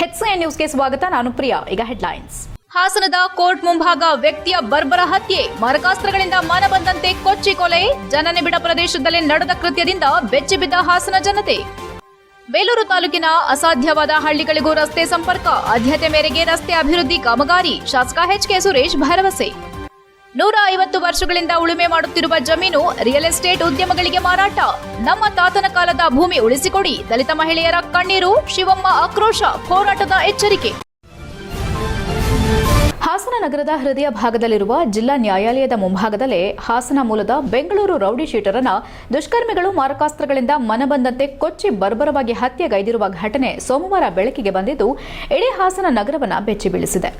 HCN ನ್ಯೂಸ್ಗೆ ಸ್ವಾಗತ. ನಾನು ಪ್ರಿಯಾ. ಈಗ ಹೆಡ್ಲೈನ್ಸ್. ಹಾಸನದ ಕೋರ್ಟ್ ಮುಂಭಾಗ ವ್ಯಕ್ತಿಯ ಬರ್ಬರ ಹತ್ಯೆ, ಮಾರಕಾಸ್ತ್ರಗಳಿಂದ ಮನಬಂದಂತೆ ಕೊಚ್ಚಿ ಕೊಲೆ, ಜನನಿಬಿಡ ಪ್ರದೇಶದಲ್ಲಿ ನಡೆದ ಕೃತ್ಯದಿಂದ ಬೆಚ್ಚಿಬಿದ್ದ ಹಾಸನ ಜನತೆ. ಬೇಲೂರು ತಾಲೂಕಿನ ಅಸಾಧ್ಯವಾದ ಹಳ್ಳಿಗಳಿಗೂ ರಸ್ತೆ ಸಂಪರ್ಕ, ಆದ್ಯತೆ ಮೇರೆಗೆ ರಸ್ತೆ ಅಭಿವೃದ್ಧಿ ಕಾಮಗಾರಿ, ಶಾಸಕ ಎಚ್.ಕೆ. ಸುರೇಶ್ ಭರವಸೆ. 150 ವರ್ಷಗಳಿಂದ ಉಳುಮೆ ಮಾಡುತ್ತಿರುವ ಜಮೀನು ರಿಯಲ್ ಎಸ್ಟೇಟ್ ಉದ್ಯಮಗಳಿಗೆ ಮಾರಾಟ, ನಮ್ಮ ತಾತನ ಕಾಲದ ಭೂಮಿ ಉಳಿಸಿಕೊಡಿ, ದಲಿತ ಮಹಿಳೆಯರ ಕಣ್ಣೀರು, ಶಿವಮ್ಮ ಆಕ್ರೋಶ, ಹೋರಾಟದ ಎಚ್ಚರಿಕೆ. ಹಾಸನ ನಗರದ ಹೃದಯ ಭಾಗದಲ್ಲಿರುವ ಜಿಲ್ಲಾ ನ್ಯಾಯಾಲಯದ ಮುಂಭಾಗದಲ್ಲೇ ಹಾಸನ ಮೂಲದ ಬೆಂಗಳೂರು ರೌಡಿ ಶೀಟರನ್ನ ದುಷ್ಕರ್ಮಿಗಳು ಮಾರಕಾಸ್ತ್ರಗಳಿಂದ ಮನಬಂದಂತೆ ಕೊಚ್ಚಿ ಬರ್ಬರವಾಗಿ ಹತ್ಯೆಗೈದಿರುವ ಘಟನೆ ಸೋಮವಾರ ಬೆಳಕಿಗೆ ಬಂದಿದ್ದು ಇಡೀ ಹಾಸನ ನಗರವನ್ನು ಬೆಚ್ಚಿ ಬೀಳಿಸಿದೆ.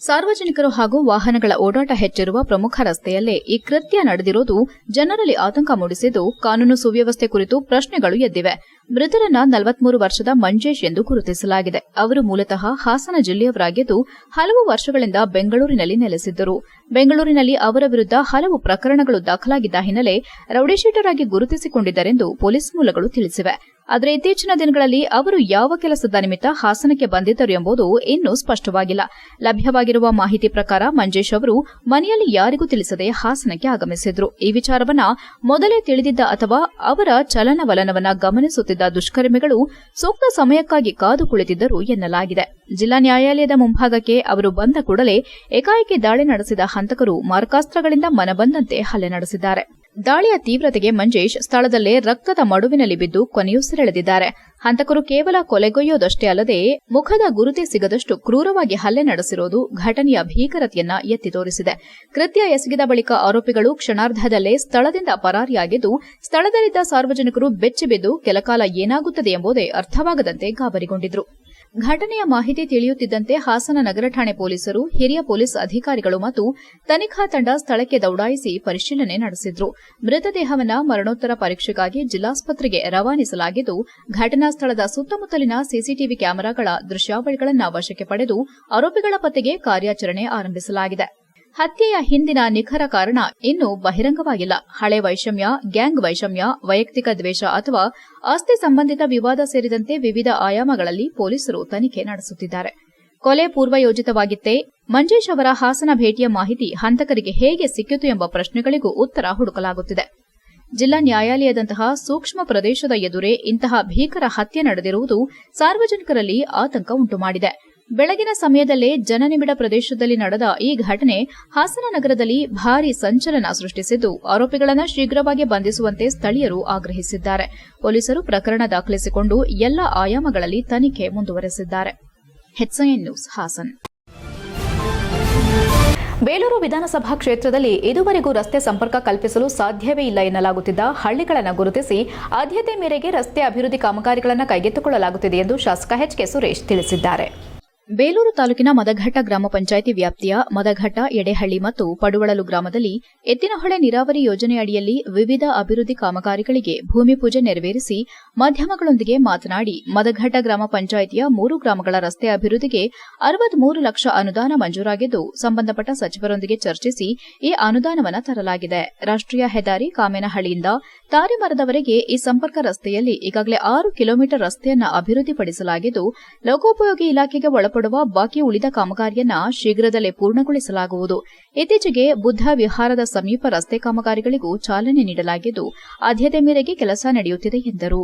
ಸಾರ್ವಜನಿಕರು ಹಾಗೂ ವಾಹನಗಳ ಓಡಾಟ ಹೆಚ್ಚಿರುವ ಪ್ರಮುಖ ರಸ್ತೆಯಲ್ಲೇ ಈ ಕೃತ್ಯ ನಡೆದಿರುವುದು ಜನರಲ್ಲಿ ಆತಂಕ ಮೂಡಿಸಿದ್ದು, ಕಾನೂನು ಸುವ್ಯವಸ್ಥೆ ಕುರಿತು ಪ್ರಶ್ನೆಗಳು ಎದ್ದಿವೆ. ಮೃತರನ್ನ 43 ವರ್ಷದ ಮಂಜೇಶ್ ಎಂದು ಗುರುತಿಸಲಾಗಿದೆ. ಅವರು ಮೂಲತಃ ಹಾಸನ ಜಿಲ್ಲೆಯವರಾಗಿದ್ದು ಹಲವು ವರ್ಷಗಳಿಂದ ಬೆಂಗಳೂರಿನಲ್ಲಿ ನೆಲೆಸಿದ್ದರು. ಬೆಂಗಳೂರಿನಲ್ಲಿ ಅವರ ವಿರುದ್ಧ ಹಲವು ಪ್ರಕರಣಗಳು ದಾಖಲಾಗಿದ್ದ ಹಿನ್ನೆಲೆ ರೌಡಿಶೀಟರ್ ಆಗಿ ಗುರುತಿಸಿಕೊಂಡಿದ್ದರೆಂದು ಪೊಲೀಸ್ ಮೂಲಗಳು ತಿಳಿಸಿವೆ. ಆದರೆ ಇತ್ತೀಚಿನ ದಿನಗಳಲ್ಲಿ ಅವರು ಯಾವ ಕೆಲಸದ ನಿಮಿತ್ತ ಹಾಸನಕ್ಕೆ ಬಂದಿದ್ದರು ಎಂಬುದು ಇನ್ನೂ ಸ್ಪಷ್ಟವಾಗಿಲ್ಲ. ಲಭ್ಯವಾಗಿರುವ ಮಾಹಿತಿ ಪ್ರಕಾರ ಮಂಜೇಶ್ ಅವರು ಮನೆಯಲ್ಲಿ ಯಾರಿಗೂ ತಿಳಿಸದೆ ಹಾಸನಕ್ಕೆ ಆಗಮಿಸಿದ್ರು. ಈ ವಿಚಾರವನ್ನ ಮೊದಲೇ ತಿಳಿದಿದ್ದ ಅಥವಾ ಅವರ ಚಲನವಲನವನ್ನ ಗಮನಿಸುತ್ತಿದ್ದ ದುಷ್ಕರ್ಮಿಗಳು ಸೂಕ್ತ ಸಮಯಕ್ಕಾಗಿ ಕಾದು ಕುಳಿತಿದ್ದರು ಎನ್ನಲಾಗಿದೆ. ಜಿಲ್ಲಾ ನ್ಯಾಯಾಲಯದ ಮುಂಭಾಗಕ್ಕೆ ಅವರು ಬಂದ ಕೂಡಲೇ ಏಕಾಏಕಿ ದಾಳಿ ನಡೆಸಿದ ಹಂತಕರು ಮಾರಕಾಸ್ತ್ರಗಳಿಂದ ಮನಬಂದಂತೆ ಹಲ್ಲೆ ನಡೆಸಿದ್ದಾರೆ. ದಾಳಿಯ ತೀವ್ರತೆಗೆ ಮಂಜೇಶ್ ಸ್ಥಳದಲ್ಲೇ ರಕ್ತದ ಮಡುವಿನಲ್ಲಿ ಬಿದ್ದು ಕೊನೆಯುಸಿರೆಳೆದಿದ್ದಾರೆ. ಹಂತಕರು ಕೇವಲ ಕೊಲೆಗೊಯ್ಯೋದಷ್ಟೇ ಅಲ್ಲದೆ ಮುಖದ ಗುರುತೇ ಸಿಗದಷ್ಟು ಕ್ರೂರವಾಗಿ ಹಲ್ಲೆ ನಡೆಸಿರುವುದು ಘಟನೆಯ ಭೀಕರತೆಯನ್ನ ಎತ್ತಿ ತೋರಿಸಿದೆ. ಕೃತ್ಯ ಎಸಗಿದ ಬಳಿಕ ಆರೋಪಿಗಳು ಕ್ಷಣಾರ್ಧದಲ್ಲೇ ಸ್ಥಳದಿಂದ ಪರಾರಿಯಾಗಿದ್ದು, ಸ್ಥಳದಲ್ಲಿದ್ದ ಸಾರ್ವಜನಿಕರು ಬೆಚ್ಚಿಬಿದ್ದು ಕೆಲಕಾಲ ಏನಾಗುತ್ತದೆ ಎಂಬುದೇ ಅರ್ಥವಾಗದಂತೆ ಗಾಬರಿಗೊಂಡಿದ್ರು. ಘಟನೆಯ ಮಾಹಿತಿ ತಿಳಿಯುತ್ತಿದ್ದಂತೆ ಹಾಸನ ನಗರ ಠಾಣೆ ಪೊಲೀಸರು, ಹಿರಿಯ ಪೊಲೀಸ್ ಅಧಿಕಾರಿಗಳು ಮತ್ತು ತನಿಖಾ ತಂಡ ಸ್ಥಳಕ್ಕೆ ದೌಡಾಯಿಸಿ ಪರಿಶೀಲನೆ ನಡೆಸಿದ್ರು. ಮೃತದೇಹವನ್ನು ಮರಣೋತ್ತರ ಪರೀಕ್ಷೆಗಾಗಿ ಜಿಲ್ಲಾಸ್ಪತ್ರೆಗೆ ರವಾನಿಸಲಾಗಿದ್ದು, ಘಟನಾ ಸ್ಥಳದ ಸುತ್ತಮುತ್ತಲಿನ ಸಿಸಿಟಿವಿ ಕ್ಯಾಮೆರಾಗಳ ದೃಶ್ಯಾವಳಿಗಳನ್ನು ವಶಕ್ಕೆ ಪಡೆದು ಆರೋಪಿಗಳ ಪತ್ತೆಗೆ ಕಾರ್ಯಾಚರಣೆ ಆರಂಭಿಸಲಾಗಿದೆ. ಹತ್ಯೆಯ ಹಿಂದಿನ ನಿಖರ ಕಾರಣ ಇನ್ನೂ ಬಹಿರಂಗವಾಗಿಲ್ಲ. ಹಳೆ ವೈಷಮ್ಯ, ಗ್ಯಾಂಗ್ ವೈಷಮ್ಯ, ವೈಯಕ್ತಿಕ ದ್ವೇಷ ಅಥವಾ ಆಸ್ತಿ ಸಂಬಂಧಿತ ವಿವಾದ ಸೇರಿದಂತೆ ವಿವಿಧ ಆಯಾಮಗಳಲ್ಲಿ ಪೊಲೀಸರು ತನಿಖೆ ನಡೆಸುತ್ತಿದ್ದಾರೆ. ಕೊಲೆ ಪೂರ್ವಯೋಜಿತವಾಗಿತ್ತೇ? ಮಂಜೇಶ್ ಅವರ ಹಾಸನ ಭೇಟಿಯ ಮಾಹಿತಿ ಹಂತಕರಿಗೆ ಹೇಗೆ ಸಿಕ್ಕಿತು ಎಂಬ ಪ್ರಶ್ನೆಗಳಿಗೂ ಉತ್ತರ ಹುಡುಕಲಾಗುತ್ತಿದೆ. ಜಿಲ್ಲಾ ನ್ಯಾಯಾಲಯದಂತಹ ಸೂಕ್ಷ್ಮ ಪ್ರದೇಶದ ಎದುರೇ ಇಂತಹ ಭೀಕರ ಹತ್ಯೆ ನಡೆದಿರುವುದು ಸಾರ್ವಜನಿಕರಲ್ಲಿ ಆತಂಕ ಉಂಟುಮಾಡಿದೆ. ಬೆಳಗಿನ ಸಮಯದಲ್ಲೇ ಜನನಿಬಿಡ ಪ್ರದೇಶದಲ್ಲಿ ನಡೆದ ಈ ಘಟನೆ ಹಾಸನ ನಗರದಲ್ಲಿ ಭಾರೀ ಸಂಚಲನ ಸೃಷ್ಟಿಸಿದ್ದು, ಆರೋಪಿಗಳನ್ನು ಶೀಘ್ರವಾಗಿ ಬಂಧಿಸುವಂತೆ ಸ್ಥಳೀಯರು ಆಗ್ರಹಿಸಿದ್ದಾರೆ. ಪೊಲೀಸರು ಪ್ರಕರಣ ದಾಖಲಿಸಿಕೊಂಡು ಎಲ್ಲ ಆಯಾಮಗಳಲ್ಲಿ ತನಿಖೆ ಮುಂದುವರೆಸಿದ್ದಾರೆ. HCN news Haasan. ಬೇಲೂರು ವಿಧಾನಸಭಾ ಕ್ಷೇತ್ರದಲ್ಲಿ ಇದುವರೆಗೂ ರಸ್ತೆ ಸಂಪರ್ಕ ಕಲ್ಪಿಸಲು ಸಾಧ್ಯವೇ ಇಲ್ಲ ಎನ್ನಲಾಗುತ್ತಿದ್ದ ಹಳ್ಳಿಗಳನ್ನು ಗುರುತಿಸಿ ಆದ್ಯತೆ ಮೇರೆಗೆ ರಸ್ತೆ ಅಭಿವೃದ್ಧಿ ಕಾಮಗಾರಿಗಳನ್ನು ಕೈಗೆತ್ತಿಕೊಳ್ಳಲಾಗುತ್ತಿದೆ ಎಂದು ಶಾಸಕ ಎಚ್.ಕೆ. ಸುರೇಶ್ ತಿಳಿಸಿದ್ದಾರೆ. ಬೇಲೂರು ತಾಲೂಕಿನ ಮದಘಟ್ಟ ಗ್ರಾಮ ಪಂಚಾಯಿತಿ ವ್ಯಾಪ್ತಿಯ ಮದಘಟ್ಟ, ಎಡೆಹಳ್ಳಿ ಮತ್ತು ಪಡುವಳಲು ಗ್ರಾಮದಲ್ಲಿ ಎತ್ತಿನಹೊಳೆ ನೀರಾವರಿ ಯೋಜನೆಯಡಿಯಲ್ಲಿ ವಿವಿಧ ಅಭಿವೃದ್ಧಿ ಕಾಮಗಾರಿಗಳಿಗೆ ಭೂಮಿ ಪೂಜೆ ನೆರವೇರಿಸಿ ಮಾಧ್ಯಮಗಳೊಂದಿಗೆ ಮಾತನಾಡಿ, ಮದಘಟ್ಟ ಗ್ರಾಮ ಪಂಚಾಯಿತಿಯ 3 ಗ್ರಾಮಗಳ ರಸ್ತೆ ಅಭಿವೃದ್ಧಿಗೆ 63 ಲಕ್ಷ ಅನುದಾನ ಮಂಜೂರಾಗಿದ್ದು, ಸಂಬಂಧಪಟ್ಟ ಸಚಿವರೊಂದಿಗೆ ಚರ್ಚಿಸಿ ಈ ಅನುದಾನವನ್ನು ತರಲಾಗಿದೆ. ರಾಷ್ಟ್ರೀಯ ಹೆದ್ದಾರಿ ಕಾಮೇನಹಳ್ಳಿಯಿಂದ ತಾರಿಮರದವರೆಗೆ ಈ ಸಂಪರ್ಕ ರಸ್ತೆಯಲ್ಲಿ ಈಗಾಗಲೇ 6 ಕಿಲೋಮೀಟರ್ ರಸ್ತೆಯನ್ನು ಅಭಿವೃದ್ಧಿಪಡಿಸಲಾಗಿದ್ದು, ಲೋಕೋಪಯೋಗಿ ಇಲಾಖೆಗೆ ಒಳಪಡುವ ಬಾಕಿ ಉಳಿದ ಕಾಮಗಾರಿಯನ್ನ ಶೀಘ್ರದಲ್ಲೇ ಪೂರ್ಣಗೊಳಿಸಲಾಗುವುದು. ಇತ್ತೀಚೆಗೆ ಬುದ್ಧ ವಿಹಾರದ ಸಮೀಪ ರಸ್ತೆ ಕಾಮಗಾರಿಗಳಿಗೂ ಚಾಲನೆ ನೀಡಲಾಗಿದ್ದು, ಆದ್ಯತೆ ಮೇರೆಗೆ ಕೆಲಸ ನಡೆಯುತ್ತಿದೆ ಎಂದರು.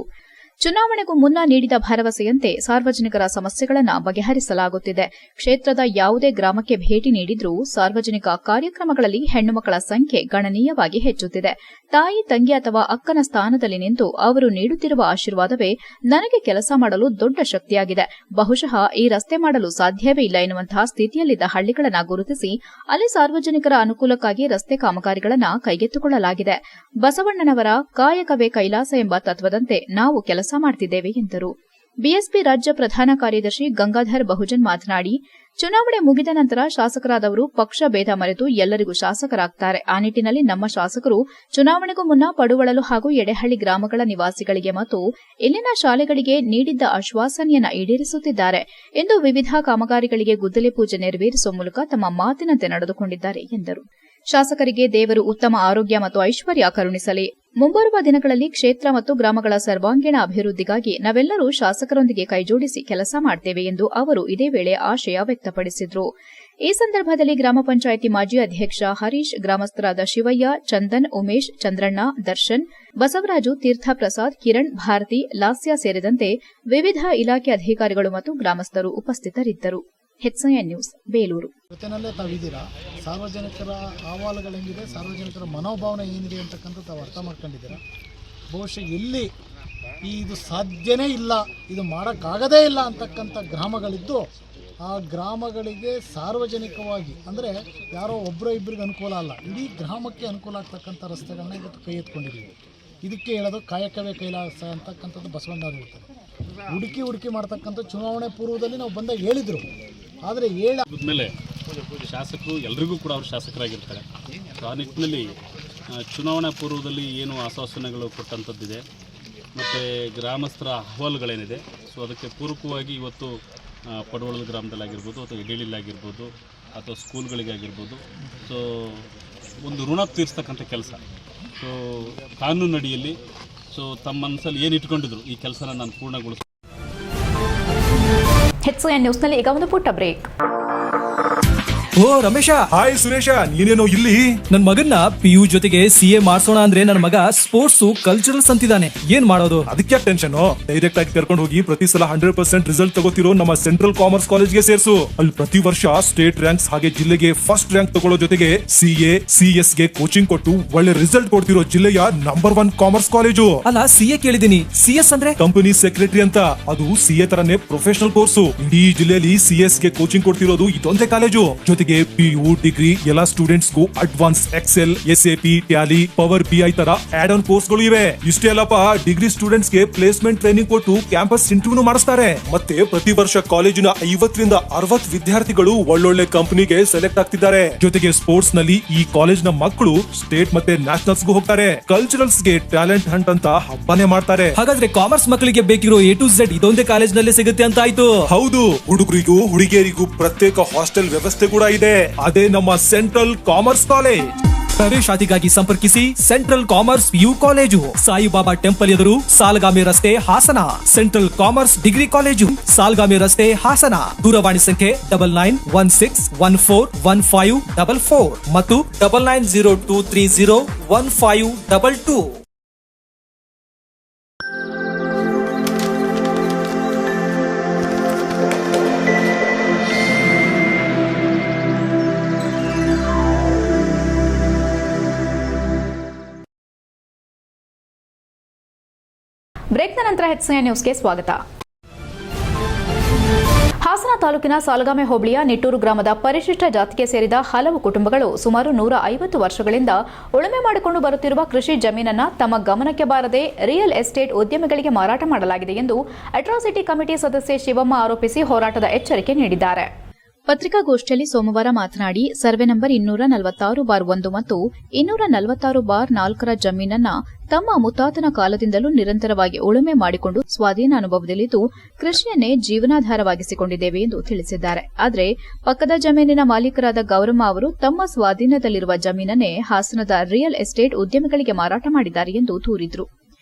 ಚುನಾವಣೆಗೂ ಮುನ್ನ ನೀಡಿದ ಭರವಸೆಯಂತೆ ಸಾರ್ವಜನಿಕರ ಸಮಸ್ಯೆಗಳನ್ನು ಬಗೆಹರಿಸಲಾಗುತ್ತಿದೆ. ಕ್ಷೇತ್ರದ ಯಾವುದೇ ಗ್ರಾಮಕ್ಕೆ ಭೇಟಿ ನೀಡಿದ್ರೂ ಸಾರ್ವಜನಿಕ ಕಾರ್ಯಕ್ರಮಗಳಲ್ಲಿ ಹೆಣ್ಣು ಮಕ್ಕಳ ಸಂಖ್ಯೆ ಗಣನೀಯವಾಗಿ ಹೆಚ್ಚುತ್ತಿದೆ. ತಾಯಿ, ತಂಗಿ ಅಥವಾ ಅಕ್ಕನ ಸ್ಥಾನದಲ್ಲಿ ನಿಂತು ಅವರು ನೀಡುತ್ತಿರುವ ಆಶೀರ್ವಾದವೇ ನನಗೆ ಕೆಲಸ ಮಾಡಲು ದೊಡ್ಡ ಶಕ್ತಿಯಾಗಿದೆ. ಬಹುಶಃ ಈ ರಸ್ತೆ ಮಾಡಲು ಸಾಧ್ಯವೇ ಇಲ್ಲ ಎನ್ನುವಂತಹ ಸ್ಥಿತಿಯಲ್ಲಿದ್ದ ಹಳ್ಳಿಗಳನ್ನು ಗುರುತಿಸಿ ಅಲ್ಲಿ ಸಾರ್ವಜನಿಕರ ಅನುಕೂಲಕ್ಕಾಗಿ ರಸ್ತೆ ಕಾಮಗಾರಿಗಳನ್ನು ಕೈಗೆತ್ತಿಕೊಳ್ಳಲಾಗಿದೆ. ಬಸವಣ್ಣನವರ ಕಾಯಕವೇ ಕೈಲಾಸ ಎಂಬ ತತ್ವದಂತೆ ನಾವು ಕೆಲಸ ಮಾಡುತ್ತಿದ್ದೇವೆ ಎಂದರು. ಬಿಎಸ್ಪಿ ರಾಜ್ಯ ಪ್ರಧಾನ ಕಾರ್ಯದರ್ಶಿ ಗಂಗಾಧರ್ ಬಹುಜನ್ ಮಾತನಾಡಿ, ಚುನಾವಣೆ ಮುಗಿದ ನಂತರ ಶಾಸಕರಾದವರು ಪಕ್ಷ ಭೇದ ಮರೆತು ಎಲ್ಲರಿಗೂ ಶಾಸಕರಾಗ್ತಾರೆ. ಆ ನಿಟ್ಟಿನಲ್ಲಿ ನಮ್ಮ ಶಾಸಕರು ಚುನಾವಣೆಗೂ ಮುನ್ನ ಪಡುವಳಲು ಹಾಗೂ ಎಡೆಹಳ್ಳಿ ಗ್ರಾಮಗಳ ನಿವಾಸಿಗಳಿಗೆ ಮತ್ತು ಇಲ್ಲಿನ ಶಾಲೆಗಳಿಗೆ ನೀಡಿದ್ದ ಆಶ್ವಾಸನೆಯನ್ನು ಈಡೇರಿಸುತ್ತಿದ್ದಾರೆ ಎಂದು ವಿವಿಧ ಕಾಮಗಾರಿಗಳಿಗೆ ಗುದ್ದಲಿ ಪೂಜೆ ನೆರವೇರಿಸುವ ಮೂಲಕ ತಮ್ಮ ಮಾತಿನಂತೆ ನಡೆದುಕೊಂಡಿದ್ದಾರೆ ಎಂದರು. ಶಾಸಕರಿಗೆ ದೇವರು ಉತ್ತಮ ಆರೋಗ್ಯ ಮತ್ತು ಐಶ್ವರ್ಯ ಕರುಣಿಸಲಿ. ಮುಂಬರುವ ದಿನಗಳಲ್ಲಿ ಕ್ಷೇತ್ರ ಮತ್ತು ಗ್ರಾಮಗಳ ಸರ್ವಾಂಗೀಣ ಅಭಿವೃದ್ಧಿಗಾಗಿ ನಾವೆಲ್ಲರೂ ಶಾಸಕರೊಂದಿಗೆ ಕೈಜೋಡಿಸಿ ಕೆಲಸ ಮಾಡುತ್ತೇವೆ ಎಂದು ಅವರು ಇದೇ ವೇಳೆ ಆಶಯ ವ್ಯಕ್ತಪಡಿಸಿದರು. ಈ ಸಂದರ್ಭದಲ್ಲಿ ಗ್ರಾಮ ಪಂಚಾಯಿತಿ ಮಾಜಿ ಅಧ್ಯಕ್ಷ ಹರೀಶ್, ಗ್ರಾಮಸ್ಥರಾದ ಶಿವಯ್ಯ, ಚಂದನ್, ಉಮೇಶ್, ಚಂದ್ರಣ್ಣ, ದರ್ಶನ್, ಬಸವರಾಜು, ತೀರ್ಥ ಪ್ರಸಾದ್, ಕಿರಣ್, ಭಾರತಿ, ಲಾಸ್ಯ ಸೇರಿದಂತೆ ವಿವಿಧ ಇಲಾಖೆ ಅಧಿಕಾರಿಗಳು ಮತ್ತು ಗ್ರಾಮಸ್ಥರು ಉಪಸ್ಥಿತರಿದ್ದರು. HCN news, Belur. ಜೊತೆನಲ್ಲೇ ತಾವಿದ್ದೀರಾ, ಸಾರ್ವಜನಿಕರ ಅಹವಾಲುಗಳೇನಿದೆ, ಸಾರ್ವಜನಿಕರ ಮನೋಭಾವನೆ ಏನಿದೆ ಅಂತಕ್ಕಂಥ ತಾವು ಅರ್ಥ ಮಾಡ್ಕೊಂಡಿದ್ದೀರಾ. ಬಹುಶಃ ಎಲ್ಲಿ ಇದು ಸಾಧ್ಯನೇ ಇಲ್ಲ, ಇದು ಮಾಡೋಕ್ಕಾಗದೇ ಇಲ್ಲ ಅಂತಕ್ಕಂಥ ಗ್ರಾಮಗಳಿದ್ದು ಆ ಗ್ರಾಮಗಳಿಗೆ ಸಾರ್ವಜನಿಕವಾಗಿ, ಅಂದರೆ ಯಾರೋ ಒಬ್ಬರೋ ಇಬ್ಬರಿಗೆ ಅನುಕೂಲ ಅಲ್ಲ, ಇಡೀ ಗ್ರಾಮಕ್ಕೆ ಅನುಕೂಲ ಆಗ್ತಕ್ಕಂಥ ರಸ್ತೆಗಳನ್ನ ಇವತ್ತು ಕೈ ಎತ್ಕೊಂಡಿದ್ದೀವಿ. ಇದಕ್ಕೆ ಹೇಳೋದು ಕಾಯಕವೇ ಕೈಲಾಸ ಅಂತಕ್ಕಂಥದ್ದು ಬಸವಣ್ಣವ್ರು ಹೇಳ್ತಾರೆ. ಹುಡುಕಿ ಮಾಡ್ತಕ್ಕಂಥ ಚುನಾವಣೆ ಪೂರ್ವದಲ್ಲಿ ನಾವು ಬಂದಾಗ ಹೇಳಿದರು. ಆದರೆ ಮೇಲೆ ಶಾಸಕರು ಎಲ್ರಿಗೂ ಕೂಡ ಅವರು ಶಾಸಕರಾಗಿರ್ತಾರೆ. ಆ ನಿಟ್ಟಿನಲ್ಲಿ ಚುನಾವಣಾ ಪೂರ್ವದಲ್ಲಿ ಏನು ಆಶ್ವಾಸನೆಗಳು ಕೊಟ್ಟಂಥದ್ದಿದೆ ಮತ್ತು ಗ್ರಾಮಸ್ಥರ ಅಹವಾಲುಗಳೇನಿದೆ, ಸೊ ಅದಕ್ಕೆ ಪೂರಕವಾಗಿ ಇವತ್ತು ಪಡವಳದ ಗ್ರಾಮದಲ್ಲಾಗಿರ್ಬೋದು ಅಥವಾ ಇಡೀಲಿಲ್ಲಾಗಿರ್ಬೋದು ಅಥವಾ ಸ್ಕೂಲ್ಗಳಿಗಾಗಿರ್ಬೋದು, ಸೊ ಒಂದು ಋಣ ತೀರಿಸ್ತಕ್ಕಂಥ ಕೆಲಸ. ಸೊ ಕಾನೂನಡಿಯಲ್ಲಿ ಸೊ ತಮ್ಮ ಮನಸ್ಸಲ್ಲಿ ಏನು ಇಟ್ಕೊಂಡಿದ್ರು ಈ ಕೆಲಸನ ನಾನು ಪೂರ್ಣಗೊಳಿಸ್ತೀನಿ. HCN ನ್ಯೂಸ್ನಲ್ಲಿ ಈಗ ಒಂದು ಪುಟ್ಟ ಬ್ರೇಕ್. ಓ ರಮೇಶ, ಹಾಯ್ ಸುರೇಶ, ನೀನೇನೋ ಇಲ್ಲಿ? ನನ್ ಮಗನ್ನ PU ಜೊತೆಗೆ CA ಮಾಡ್ಸೋಣ ಅಂದ್ರೆ ನನ್ನ ಮಗ ಸ್ಪೋರ್ಟ್ಸ್ ಕಲ್ಚರಲ್ಸ್ ಅಂತಿದ್ದಾನೆ. ಏನ್ ಮಾಡೋದು? ಅದಕ್ಕೆ ಟೆನ್ಷನ್. ಡೈರೆಕ್ಟ್ ಆಗಿ ಕರ್ಕೊಂಡು ಹೋಗಿ ಪ್ರತಿ ಸಲ 100% ರಿಸಲ್ಟ್ ತಗೋತಿರೋ ನಮ್ಮ ಸೆಂಟ್ರಲ್ ಕಾಮರ್ಸ್ ಕಾಲೇಜ್ಗೆ ಸೇರ್ಸು. ಅಲ್ಲಿ ಪ್ರತಿ ವರ್ಷ ಸ್ಟೇಟ್ ರ್ಯಾಂಕ್ಸ್ ಹಾಗೆ ಜಿಲ್ಲೆಗೆ ಫಸ್ಟ್ ರ್ಯಾಂಕ್ ತಗೊಳ್ಳೋ ಜೊತೆಗೆ CA, CS ಗೆ ಕೋಚಿಂಗ್ ಕೊಟ್ಟು ಒಳ್ಳೆ ರಿಸಲ್ಟ್ ಕೊಡ್ತಿರೋ ಜಿಲ್ಲೆಯ ನಂಬರ್ 1 ಕಾಮರ್ಸ್ ಕಾಲೇಜು. ಅಲ್ಲ, CA ಕೇಳಿದೀನಿ, CS ಅಂದ್ರೆ ಕಂಪನಿ ಸೆಕ್ರೆಟರಿ ಅಂತ. ಅದು CA ತರನೇ ಪ್ರೊಫೆಷನಲ್ ಕೋರ್ಸು. ಇಡೀ ಜಿಲ್ಲೆಯಲ್ಲಿ CS ಗೆ ಕೋಚಿಂಗ್ ಕೊಡ್ತಿರೋದು ಇದೊಂದೇ ಕಾಲೇಜು. ಜೊತೆಗೆ PU, ಡಿಗ್ರಿ ಎಲ್ಲ ಸ್ಟೂಡೆಂಟ್ಸ್ ಗೂ advance excel, SAP, tally, power BI ತರ ಆಡ್ ಆನ್ ಕೋರ್ಸ್ ಗಳು ಇವೆ. ಇಷ್ಟೇ ಅಲ್ಲಪ್ಪ, ಡಿಗ್ರಿ ಸ್ಟೂಡೆಂಟ್ಸ್ ಗೆ ಪ್ಲೇಸ್ಮೆಂಟ್ ಟ್ರೈನಿಂಗ್ ಕೊಟ್ಟು ಕ್ಯಾಂಪಸ್ ಇಂಟರ್ವ್ಯೂ ಮಾಡಿಸ್ತಾರೆ. ಮತ್ತೆ ಪ್ರತಿ ವರ್ಷ ಕಾಲೇಜಿನ 50 ರಿಂದ 60 ವಿದ್ಯಾರ್ಥಿಗಳು ಒಳ್ಳೊಳ್ಳೆ ಕಂಪನಿಗೆ ಸೆಲೆಕ್ಟ್ ಆಗ್ತಿದ್ದಾರೆ. ಜೊತೆಗೆ ಸ್ಪೋರ್ಟ್ಸ್ ನಲ್ಲಿ ಈ ಕಾಲೇಜ್ ನ ಮಕ್ಕಳು ಸ್ಟೇಟ್ ಮತ್ತೆ ನ್ಯಾಷನಲ್ಸ್ ಗೂ ಹೋಗ್ತಾರೆ. ಕಲ್ಚರಲ್ಸ್ ಗೆ ಟ್ಯಾಲೆಂಟ್ ಹಂಟ್ ಅಂತ ಹಬ್ಬನೇ ಮಾಡ್ತಾರೆ. ಹಾಗಾದ್ರೆ ಕಾಮರ್ಸ್ ಮಕ್ಕಳಿಗೆ ಬೇಕಿರೋ A to Z ಇದೊಂದೇ ಕಾಲೇಜ್ ನಲ್ಲಿ ಸಿಗುತ್ತೆ ಅಂತ ಆಯ್ತು. ಹೌದು, ಹುಡುಗರಿಗೂ ಹುಡುಗಿಯರಿಗೂ ಪ್ರತ್ಯೇಕ ಹಾಸ್ಟೆಲ್ ವ್ಯವಸ್ಥೆ ಕೂಡ ಇದೆ. ಅದೇ ನಮ್ಮ ಸೆಂಟ್ರಲ್ ಕಾಮರ್ಸ್ ಕಾಲೇಜ್. ಪ್ರವೇಶಾತಿಗಾಗಿ ಸಂಪರ್ಕಿಸಿ central commerce PU college, Saibaba temple ಎದುರು, ಸಾಲಗಾಮಿ ರಸ್ತೆ, Hassan. Central commerce degree college, Salagami ರಸ್ತೆ, ಹಾಸನ. ದೂರವಾಣಿ ಸಂಖ್ಯೆ 9916141544 ಮತ್ತು 9902301522. ಬ್ರೇಕ್ನ ನಂತರ HCN ನ್ಯೂಸ್ಗೆ ಸ್ವಾಗತ. ಹಾಸನ ತಾಲೂಕಿನ ಸಾಲಗಾಮೆ ಹೋಬಳಿಯ ನಿಟ್ಟೂರು ಗ್ರಾಮದ ಪರಿಶಿಷ್ಟ ಜಾತಿಗೆ ಸೇರಿದ ಹಲವು ಕುಟುಂಬಗಳು ಸುಮಾರು 150 ವರ್ಷಗಳಿಂದ ಉಳುಮೆ ಮಾಡಿಕೊಂಡು ಬರುತ್ತಿರುವ ಕೃಷಿ ಜಮೀನನ್ನು ತಮ್ಮ ಗಮನಕ್ಕೆ ಬಾರದೆ ರಿಯಲ್ ಎಸ್ಟೇಟ್ ಉದ್ಯಮಿಗಳಿಗೆ ಮಾರಾಟ ಮಾಡಲಾಗಿದೆ ಎಂದು ಅಟ್ರಾಸಿಟಿ ಕಮಿಟಿ ಸದಸ್ಯೆ ಶಿವಮ್ಮ ಆರೋಪಿಸಿ ಹೋರಾಟದ ಎಚ್ಚರಿಕೆ ನೀಡಿದ್ದಾರೆ. ಪತ್ರಿಕಾಗೋಷ್ಠಿಯಲ್ಲಿ ಸೋಮವಾರ ಮಾತನಾಡಿ, ಸರ್ವೆ ನಂಬರ್ 246/1 ಮತ್ತು 246/4 ಜಮೀನನ್ನ ತಮ್ಮ ಮುತ್ತಾತನ ಕಾಲದಿಂದಲೂ ನಿರಂತರವಾಗಿ ಉಳುಮೆ ಮಾಡಿಕೊಂಡು ಸ್ವಾಧೀನ ಅನುಭವದಲ್ಲಿದ್ದು ಕೃಷಿಯನ್ನೇ ಜೀವನಾಧಾರವಾಗಿಸಿಕೊಂಡಿದ್ದೇವೆ ಎಂದು ತಿಳಿಸಿದ್ದಾರೆ. ಆದರೆ ಪಕ್ಕದ ಜಮೀನಿನ ಮಾಲೀಕರಾದ ಗೌರಮ್ಮ ಅವರು ತಮ್ಮ ಸ್ವಾಧೀನದಲ್ಲಿರುವ ಜಮೀನನ್ನೇ ಹಾಸನದ ರಿಯಲ್ ಎಸ್ಟೇಟ್ ಉದ್ಯಮಿಗಳಿಗೆ ಮಾರಾಟ ಮಾಡಿದ್ದಾರೆ ಎಂದು ದೂರಿದರು.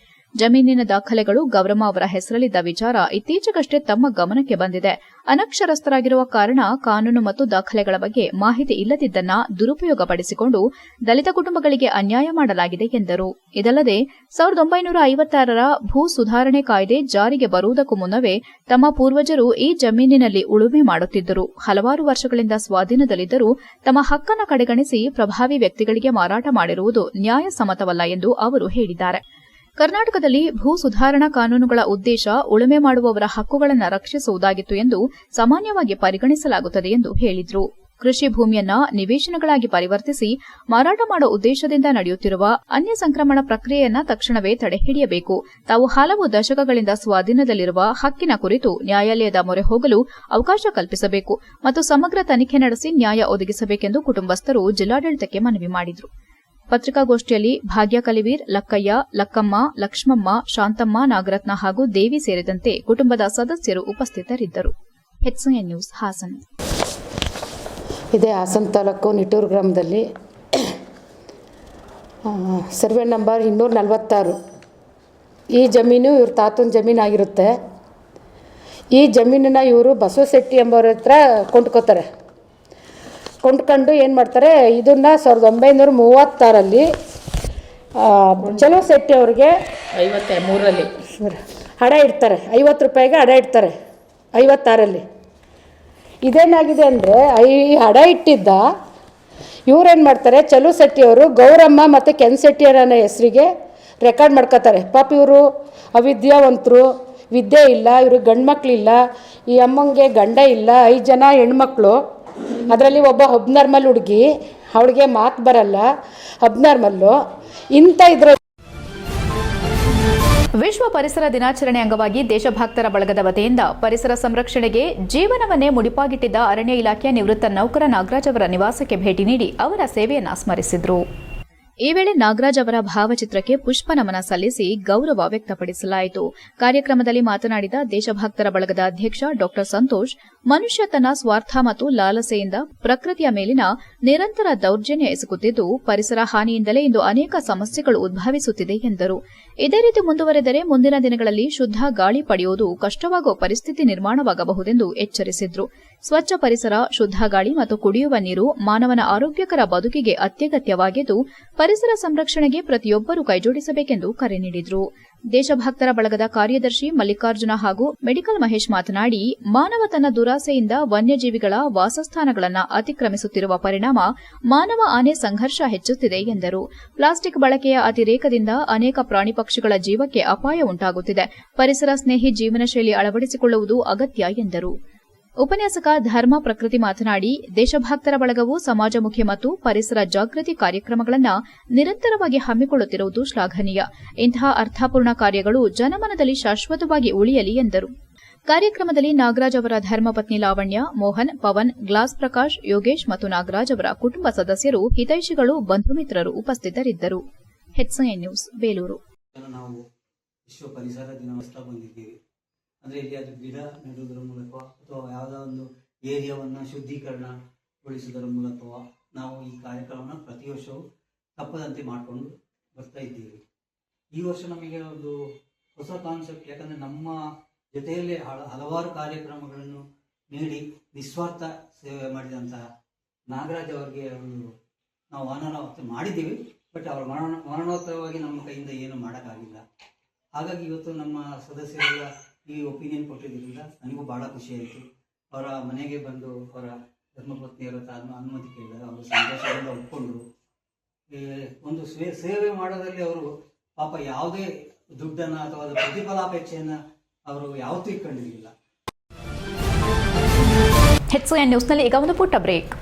ಜಮೀನಿನ ದಾಖಲೆಗಳು ಗೌರಮ್ಮ ಅವರ ಹೆಸರಲ್ಲಿದ್ದ ವಿಚಾರ ಇತ್ತೀಚೆಗಷ್ಟೇ ತಮ್ಮ ಗಮನಕ್ಕೆ ಬಂದಿದೆ. ಅನಕ್ಷರಸ್ಥರಾಗಿರುವ ಕಾರಣ ಕಾನೂನು ಮತ್ತು ದಾಖಲೆಗಳ ಬಗ್ಗೆ ಮಾಹಿತಿ ಇಲ್ಲದಿದ್ದನ್ನ ದುರುಪಯೋಗಪಡಿಸಿಕೊಂಡು ದಲಿತ ಕುಟುಂಬಗಳಿಗೆ ಅನ್ಯಾಯ ಮಾಡಲಾಗಿದೆ ಎಂದರು. ಇದಲ್ಲದೆ 1956ರ ಭೂ ಸುಧಾರಣೆ ಕಾಯ್ದೆ ಜಾರಿಗೆ ಬರುವುದಕ್ಕೂ ಮುನ್ನವೇ ತಮ್ಮ ಪೂರ್ವಜರು ಈ ಜಮೀನಿನಲ್ಲಿ ಉಳುಮೆ ಮಾಡುತ್ತಿದ್ದರು. ಹಲವಾರು ವರ್ಷಗಳಿಂದ ಸ್ವಾಧೀನದಲ್ಲಿದ್ದರೂ ತಮ್ಮ ಹಕ್ಕನ್ನು ಕಡೆಗಣಿಸಿ ಪ್ರಭಾವಿ ವ್ಯಕ್ತಿಗಳಿಗೆ ಮಾರಾಟ ಮಾಡಿರುವುದು ನ್ಯಾಯಸಮ್ಮತವಲ್ಲ ಎಂದು ಅವರು ಹೇಳಿದ್ದಾರೆ. ಕರ್ನಾಟಕದಲ್ಲಿ ಭೂ ಸುಧಾರಣಾ ಕಾನೂನುಗಳ ಉದ್ದೇಶ ಉಳುಮೆ ಮಾಡುವವರ ಹಕ್ಕುಗಳನ್ನು ರಕ್ಷಿಸುವುದಾಗಿತ್ತು ಎಂದು ಸಾಮಾನ್ಯವಾಗಿ ಪರಿಗಣಿಸಲಾಗುತ್ತದೆ ಎಂದು ಹೇಳಿದರು. ಕೃಷಿ ಭೂಮಿಯನ್ನ ನಿವೇಶನಗಳಾಗಿ ಪರಿವರ್ತಿಸಿ ಮಾರಾಟ ಮಾಡುವ ಉದ್ದೇಶದಿಂದ ನಡೆಯುತ್ತಿರುವ ಅನ್ಯ ಸಂಕ್ರಮಣ ಪ್ರಕ್ರಿಯೆಯನ್ನ ತಕ್ಷಣವೇ ತಡೆಹಿಡಿಯಬೇಕು. ತಾವು ಹಲವು ದಶಕಗಳಿಂದ ಸ್ವಾಧೀನದಲ್ಲಿರುವ ಹಕ್ಕಿನ ಕುರಿತು ನ್ಯಾಯಾಲಯದ ಮೊರೆ ಹೋಗಲು ಅವಕಾಶ ಕಲ್ಪಿಸಬೇಕು ಮತ್ತು ಸಮಗ್ರ ತನಿಖೆ ನಡೆಸಿ ನ್ಯಾಯ ಒದಗಿಸಬೇಕೆಂದು ಕುಟುಂಬಸ್ಥರು ಜಿಲ್ಲಾಡಳಿತಕ್ಕೆ ಮನವಿ ಮಾಡಿದರು. ಪತ್ರಿಕಾಗೋಷ್ಠಿಯಲ್ಲಿ ಭಾಗ್ಯ ಕಲಿವೀರ್, ಲಕ್ಕಯ್ಯ, ಲಕ್ಕಮ್ಮ, ಲಕ್ಷ್ಮಮ್ಮ, ಶಾಂತಮ್ಮ, ನಾಗರತ್ನ ಹಾಗೂ ದೇವಿ ಸೇರಿದಂತೆ ಕುಟುಂಬದ ಸದಸ್ಯರು ಉಪಸ್ಥಿತರಿದ್ದರು. HCN news, Hassan. ಇದೇ ಹಾಸನ ತಾಲೂಕು ನಿಟ್ಟೂರು ಗ್ರಾಮದಲ್ಲಿ ಸರ್ವೆ ನಂಬರ್ 246. ಈ ಜಮೀನು ಇವ್ರ ತಾತನ ಜಮೀನಾಗಿರುತ್ತೆ. ಈ ಜಮೀನನ್ನು ಇವರು ಬಸವಶೆಟ್ಟಿ ಎಂಬವ್ರ ಹತ್ರ ಕೊಂಡ್ಕೋತಾರೆ. ಕೊಂಡ್ಕೊಂಡು ಏನು ಮಾಡ್ತಾರೆ, ಇದನ್ನು 1936 ಚಲೋ ಶೆಟ್ಟಿ ಅವ್ರಿಗೆ 53 ಹಣ ಇಡ್ತಾರೆ. 50 ರೂಪಾಯಿಗೆ ಹಣ ಇಡ್ತಾರೆ 56. ಇದೇನಾಗಿದೆ ಅಂದರೆ ಈ ಹಣ ಇಟ್ಟಿದ್ದ ಇವ್ರೇನು ಮಾಡ್ತಾರೆ, ಚಲು ಶೆಟ್ಟಿಯವರು ಗೌರಮ್ಮ ಮತ್ತು ಕೆನ್ಶೆಟ್ಟಿಯರ ಹೆಸರಿಗೆ ರೆಕಾರ್ಡ್ ಮಾಡ್ಕೋತಾರೆ. ಪಾಪ ಇವರು ಅವಿದ್ಯಾವಂತರು, ವಿದ್ಯೆ ಇಲ್ಲ, ಇವ್ರಿಗೆ ಗಂಡು ಮಕ್ಕಳಿಲ್ಲ, ಈ ಅಮ್ಮಂಗೆ ಗಂಡ ಇಲ್ಲ, 5 ಜನ ಹೆಣ್ಮಕ್ಳು. ಅದರಲ್ಲಿ ಒಬ್ಬ ಅಬ್ನಾರ್ಮಲ್ ಹುಡುಗಿ, ಅವಳಿಗೆ ಮಾತು ಬರಲ್ಲ, ಅಬ್ನಾರ್ಮಲ್ಲು. ಇಂಥ ಇದ್ರ ವಿಶ್ವ ಪರಿಸರ ದಿನಾಚರಣೆ ಅಂಗವಾಗಿ ದೇಶಭಕ್ತರ ಬಳಗದ ವತಿಯಿಂದ ಪರಿಸರ ಸಂರಕ್ಷಣೆಗೆ ಜೀವನವನ್ನೇ ಮುಡಿಪಾಗಿಟ್ಟಿದ್ದ ಅರಣ್ಯ ಇಲಾಖೆಯ ನಿವೃತ್ತ ನೌಕರ ನಾಗರಾಜ್ ಅವರ ನಿವಾಸಕ್ಕೆ ಭೇಟಿ ನೀಡಿ ಅವರ ಸೇವೆಯನ್ನು ಸ್ಮರಿಸಿದರು. ಈ ವೇಳೆ ನಾಗರಾಜ್ ಅವರ ಭಾವಚಿತ್ರಕ್ಕೆ ಪುಷ್ಪ ನಮನ ಸಲ್ಲಿಸಿ ಗೌರವ ವ್ಯಕ್ತಪಡಿಸಲಾಯಿತು. ಕಾರ್ಯಕ್ರಮದಲ್ಲಿ ಮಾತನಾಡಿದ ದೇಶಭಕ್ತರ ಬಳಗದ ಅಧ್ಯಕ್ಷ ಡಾ ಸಂತೋಷ್, ಮನುಷ್ಯ ತನ್ನ ಸ್ವಾರ್ಥ ಮತ್ತು ಲಾಲಸೆಯಿಂದ ಪ್ರಕೃತಿಯ ಮೇಲಿನ ನಿರಂತರ ದೌರ್ಜನ್ಯ ಎಸಗುತ್ತಿದ್ದು, ಪರಿಸರ ಹಾನಿಯಿಂದಲೇ ಇಂದು ಅನೇಕ ಸಮಸ್ಯೆಗಳು ಉದ್ಭವಿಸುತ್ತಿದೆ ಎಂದರು. ಇದೇ ರೀತಿ ಮುಂದುವರೆದರೆ ಮುಂದಿನ ದಿನಗಳಲ್ಲಿ ಶುದ್ಧ ಗಾಳಿ ಪಡೆಯುವುದು ಕಷ್ಟವಾಗುವ ಪರಿಸ್ಥಿತಿ ನಿರ್ಮಾಣವಾಗಬಹುದೆಂದು ಎಚ್ಚರಿಸಿದ್ರು. ಸ್ವಚ್ಛ ಪರಿಸರ, ಶುದ್ಧ ಗಾಳಿ ಮತ್ತು ಕುಡಿಯುವ ನೀರು ಮಾನವನ ಆರೋಗ್ಯಕರ ಬದುಕಿಗೆ ಅತ್ಯಗತ್ಯವಾಗಿದ್ದು, ಪರಿಸರ ಸಂರಕ್ಷಣೆಗೆ ಪ್ರತಿಯೊಬ್ಬರೂ ಕೈಜೋಡಿಸಬೇಕೆಂದು ಕರೆ ನೀಡಿದರು. ದೇಶಭಕ್ತರ ಬಳಗದ ಕಾರ್ಯದರ್ಶಿ ಮಲ್ಲಿಕಾರ್ಜುನ ಹಾಗೂ ಮೆಡಿಕಲ್ ಮಹೇಶ್ ಮಾತನಾಡಿ, ಮಾನವ ತನ್ನ ದುರಾಸೆಯಿಂದ ವನ್ಯಜೀವಿಗಳ ವಾಸಸ್ಥಾನಗಳನ್ನು ಅತಿಕ್ರಮಿಸುತ್ತಿರುವ ಪರಿಣಾಮ ಮಾನವ ಆನೆ ಸಂಘರ್ಷ ಹೆಚ್ಚುತ್ತಿದೆ ಎಂದರು. ಪ್ಲಾಸ್ಟಿಕ್ ಬಳಕೆಯ ಅತಿರೇಕದಿಂದ ಅನೇಕ ಪ್ರಾಣಿ ಪಕ್ಷಿಗಳ ಜೀವಕ್ಕೆ ಅಪಾಯ ಉಂಟಾಗುತ್ತಿದೆ. ಪರಿಸರ ಸ್ನೇಹಿ ಜೀವನ ಶೈಲಿ ಅಳವಡಿಸಿಕೊಳ್ಳುವುದು ಅಗತ್ಯ ಎಂದರು. ಉಪನ್ಯಾಸಕ ಧರ್ಮ ಪ್ರಕೃತಿ ಮಾತನಾಡಿ, ದೇಶಭಕ್ತರ ಬಳಗವು ಸಮಾಜಮುಖಿ ಮತ್ತು ಪರಿಸರ ಜಾಗೃತಿ ಕಾರ್ಯಕ್ರಮಗಳನ್ನು ನಿರಂತರವಾಗಿ ಹಮ್ಮಿಕೊಳ್ಳುತ್ತಿರುವುದು ಶ್ಲಾಘನೀಯ. ಇಂತಹ ಅರ್ಥಪೂರ್ಣ ಕಾರ್ಯಗಳು ಜನಮನದಲ್ಲಿ ಶಾಶ್ವತವಾಗಿ ಉಳಿಯಲಿ ಎಂದರು. ಕಾರ್ಯಕ್ರಮದಲ್ಲಿ ನಾಗರಾಜ್ ಅವರ ಧರ್ಮಪತ್ನಿ ಲಾವಣ್ಯ, ಮೋಹನ್, ಪವನ್, ಗ್ಲಾಸ್ ಪ್ರಕಾಶ್, ಯೋಗೇಶ್ ಮತ್ತು ನಾಗರಾಜ್ ಅವರ ಕುಟುಂಬ ಸದಸ್ಯರು, ಹಿತೈಷಿಗಳು, ಬಂಧು ಮಿತ್ರರು ಉಪಸ್ಥಿತರಿದ್ದರು. HCN news, Belur. ನಾವು ವಿಶ್ವ ಪರಿಸರ ದಿನೋತ್ಸವ ಬಂದಿದ್ದೀವಿ ಅಂದರೆ ಇಲ್ಲಿ ಅದು ಗಿಡ ನೆಡುವುದರ ಮೂಲಕ ಅಥವಾ ಯಾವುದೋ ಒಂದು ಏರಿಯಾವನ್ನು ಶುದ್ಧೀಕರಣಗೊಳಿಸುವುದರ ಮೂಲಕ ನಾವು ಈ ಕಾರ್ಯಕ್ರಮವನ್ನು ಪ್ರತಿ ವರ್ಷವೂ ತಪ್ಪದಂತೆ ಮಾಡಿಕೊಂಡು ಬರ್ತಾ ಇದ್ದೀವಿ. ಈ ವರ್ಷ ನಮಗೆ ಒಂದು ಹೊಸ ಕಾನ್ಸೆಪ್ಟ್, ಯಾಕಂದರೆ ನಮ್ಮ ಜೊತೆಯಲ್ಲೇ ಹಲವಾರು ಕಾರ್ಯಕ್ರಮಗಳನ್ನು ನೀಡಿ ನಿಸ್ವಾರ್ಥ ಸೇವೆ ಮಾಡಿದಂತಹ ನಾಗರಾಜ್ ಅವರಿಗೆ ನಾವು ಅನಾಹುತ ಮಾಡಿದ್ದೀವಿ. ಬಟ್ ಅವರ ಮರಣೋತ್ತರವಾಗಿ ನಮ್ಮ ಕೈಯಿಂದ ಏನು ಮಾಡೋಕ್ಕಾಗಿಲ್ಲ. ಹಾಗಾಗಿ ಇವತ್ತು ನಮ್ಮ ಸದಸ್ಯರೆಲ್ಲ ಈ ಒಪಿನಿಯನ್ ಕೊಟ್ಟಿದ್ದರಿಂದ ನನಗೂ ಭಾಳ ಖುಷಿಯಾಯಿತು. ಅವರ ಮನೆಗೆ ಬಂದು ಅವರ ಧರ್ಮಪತ್ನಿಯರ ಅನುಮತಿ ಕೇಳಿದಾಗ ಅವರು ಸಂತೋಷದಿಂದ ಒಪ್ಪಿಕೊಂಡ್ರು. ಒಂದು ಸೇವೆ ಮಾಡೋದ್ರಲ್ಲಿ ಅವರು ಪಾಪ ಯಾವುದೇ ದುಡ್ಡನ್ನು ಅಥವಾ ಪ್ರತಿಫಲಾಪೇಕ್ಷೆಯನ್ನು ಅವರು ಯಾವತ್ತೂ ಇಟ್ಕೊಂಡಿರಲಿಲ್ಲ. HCN ನ್ಯೂಸ್ನಲ್ಲಿ ಈಗ ಒಂದು ಪುಟ್ಟ break.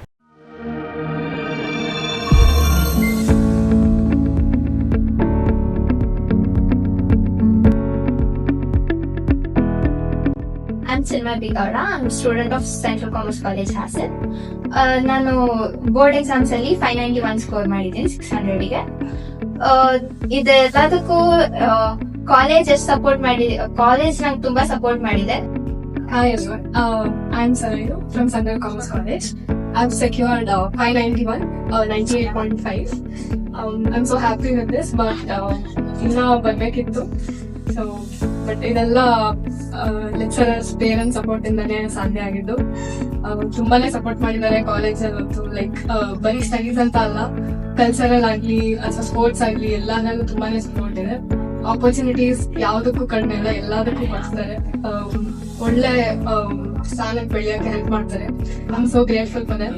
I'm Silma Bigara. I'm a student of Central Commerce College, Hassan. ನಾನು ಬೋರ್ಡ್ ಎಕ್ಸಾಮ್ಸ್ ಅಲ್ಲಿ 591 ಸ್ಕೋರ್ ಮಾಡಿದ್ದೀನಿ 600ಗೆ. ಇದೆಲ್ಲದಕ್ಕೂ ಕಾಲೇಜ್ ಎಷ್ಟು ಸಪೋರ್ಟ್ ಮಾಡಿದೆ, ಕಾಲೇಜ್ ನಂಗೆ ತುಂಬಾ ಸಪೋರ್ಟ್ ಮಾಡಿದೆ. Hi everyone, I'm Sarayu from Central Commerce College. I've secured 591, 98.5. I'm so happy with this, but ಇನ್ನೂ ಬರ್ಬೇಕಿತ್ತು. ಸೊ ಬಟ್ ಇದೆಲ್ಲ ಲೆಕ್ಚರರ್ಸ್, ಪೇರೆಂಟ್ಸ್ ಸಪೋರ್ಟ್ ಇಂದಾನೆ ಸಾಧ್ಯ ಆಗಿದ್ದು. ತುಂಬಾನೇ ಸಪೋರ್ಟ್ ಮಾಡಿದ್ದಾರೆ ಕಾಲೇಜಲ್ಲಿ ಅಂತೂ. ಲೈಕ್ ಬರೀ ಸ್ಟಡೀಸ್ ಅಂತ ಅಲ್ಲ, ಕಲ್ಚರಲ್ ಆಗ್ಲಿ ಅಥವಾ ಸ್ಪೋರ್ಟ್ಸ್ ಆಗ್ಲಿ ಎಲ್ಲಾದ್ರಲ್ಲೂ ತುಂಬಾನೇ ಸಪೋರ್ಟ್ ಇದೆ. ಆಪರ್ಚುನಿಟೀಸ್ ಯಾವುದಕ್ಕೂ ಕಡಿಮೆ ಇಲ್ಲ, ಎಲ್ಲದಕ್ಕೂ ಕೊಡ್ತಾರೆ. ಒಳ್ಳೆ ಸ್ಥಾನಕ್ಕೆ ಬೆಳೆಯೋಕೆ ಹೆಲ್ಪ್ ಮಾಡ್ತಾರೆ. I am so grateful for them.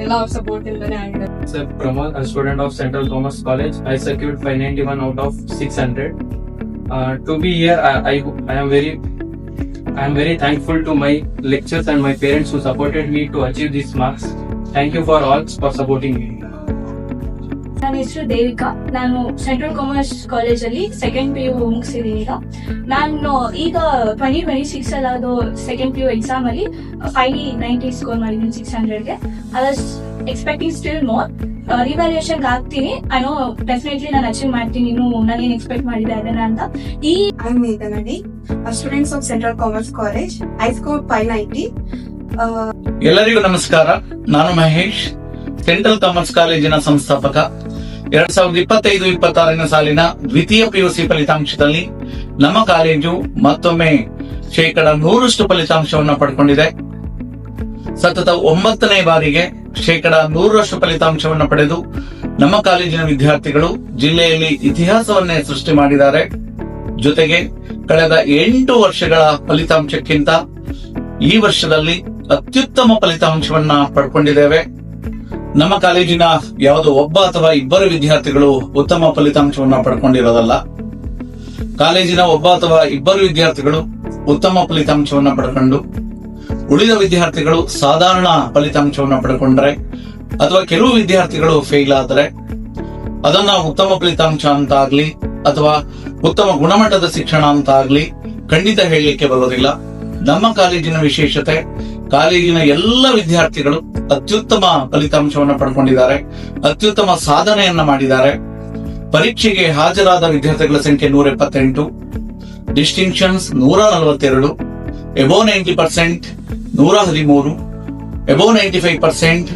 ಎಲ್ಲ ಅವ್ರ ಸಪೋರ್ಟ್ ಇಂದಾನೆ ಆಗಿದೆ. Sir Pramod, a student of Central Commerce College. I secured 591 out of 600. To be here, I am very thankful to my lecturers and my parents who supported me to achieve these marks. Thank you for all for supporting me. ನನ್ನ ಹೆಸರು ದೇವಿಕಾ. ನಾನು central commerce ಕಾಲೇಜಲ್ಲಿ second PU ಮುಗಿಸಿದ್ದೀನಿ. ನಾನು ಈಗ 2026 ಅಲ್ಲಾದ second PU exam ಅಲ್ಲಿ 590 score ಮಾಡಿದ್ದೀನಿ 600ಗೆ. I was expecting still more. Revaluation ಆಗ್ತೀನಿ, ಐ ನೋ ಡೆಫಿನೆಟ್ಲಿ ನಾನು ಅಚೀವ್ ಮಾಡ್ತೀನಿ. ಇನ್ನು ನಾನೇನು ಎಕ್ಸ್ಪೆಕ್ಟ್ ಮಾಡಿದೆ ಅದನ್ನ ಅಂತ. I'm Meganadi, a student of Central Commerce College. I scored 590. ಎಲ್ಲರಿಗೂ ನಮಸ್ಕಾರ. ನಾನು ಮಹೇಶ್, ಸೆಂಟ್ರಲ್ ಕಾಮರ್ಸ್ ಕಾಲೇಜಿನ ಸಂಸ್ಥಾಪಕ. 2025-26 ಸಾಲಿನ ದ್ವಿತೀಯ PUC ಫಲಿತಾಂಶದಲ್ಲಿ ನಮ್ಮ ಕಾಲೇಜು ಮತ್ತೊಮ್ಮೆ 100% ಫಲಿತಾಂಶವನ್ನು ಪಡ್ಕೊಂಡಿದೆ. ಸತತ 9ನೇ ಬಾರಿಗೆ 100% ಫಲಿತಾಂಶವನ್ನು ಪಡೆದು ನಮ್ಮ ಕಾಲೇಜಿನ ವಿದ್ಯಾರ್ಥಿಗಳು ಜಿಲ್ಲೆಯಲ್ಲಿ ಇತಿಹಾಸವನ್ನೇ ಸೃಷ್ಟಿ ಮಾಡಿದ್ದಾರೆ. ಜೊತೆಗೆ ಕಳೆದ 8 ವರ್ಷಗಳ ಫಲಿತಾಂಶಕ್ಕಿಂತ ಈ ವರ್ಷದಲ್ಲಿ ಅತ್ಯುತ್ತಮ ಫಲಿತಾಂಶವನ್ನ ಪಡ್ಕೊಂಡಿದ್ದೇವೆ. ನಮ್ಮ ಕಾಲೇಜಿನ ಯಾವುದೋ ಒಬ್ಬ ಅಥವಾ ಇಬ್ಬರು ವಿದ್ಯಾರ್ಥಿಗಳು ಉತ್ತಮ ಫಲಿತಾಂಶವನ್ನ ಪಡ್ಕೊಂಡಿರೋದಲ್ಲ. ಕಾಲೇಜಿನ ಒಬ್ಬ ಅಥವಾ ಇಬ್ಬರು ವಿದ್ಯಾರ್ಥಿಗಳು ಉತ್ತಮ ಫಲಿತಾಂಶವನ್ನ ಪಡ್ಕೊಂಡು ಉಳಿದ ವಿದ್ಯಾರ್ಥಿಗಳು ಸಾಧಾರಣ ಫಲಿತಾಂಶವನ್ನ ಪಡ್ಕೊಂಡ್ರೆ ಅಥವಾ ಕೆಲವು ವಿದ್ಯಾರ್ಥಿಗಳು ಫೇಲ್ ಆದ್ರೆ ಅದನ್ನ ಉತ್ತಮ ಫಲಿತಾಂಶ ಅಂತ ಆಗ್ಲಿ ಅಥವಾ ಉತ್ತಮ ಗುಣಮಟ್ಟದ ಶಿಕ್ಷಣ ಅಂತ ಆಗ್ಲಿ ಖಂಡಿತ ಹೇಳಲಿಕ್ಕೆ ಬರೋದಿಲ್ಲ. ನಮ್ಮ ಕಾಲೇಜಿನ ವಿಶೇಷತೆ ಕಾಲೇಜಿನ ಎಲ್ಲ ವಿದ್ಯಾರ್ಥಿಗಳು ಅತ್ಯುತ್ತಮ ಫಲಿತಾಂಶವನ್ನು ಪಡ್ಕೊಂಡಿದ್ದಾರೆ, ಅತ್ಯುತ್ತಮ ಸಾಧನೆಯನ್ನ ಮಾಡಿದ್ದಾರೆ. ಪರೀಕ್ಷೆಗೆ ಹಾಜರಾದ ವಿದ್ಯಾರ್ಥಿಗಳ ಸಂಖ್ಯೆ 178, ಡಿಸ್ಟಿಂಕ್ಷನ್ಸ್ 142, ಎಬೋ 90% 113, ಎಬೋ 95%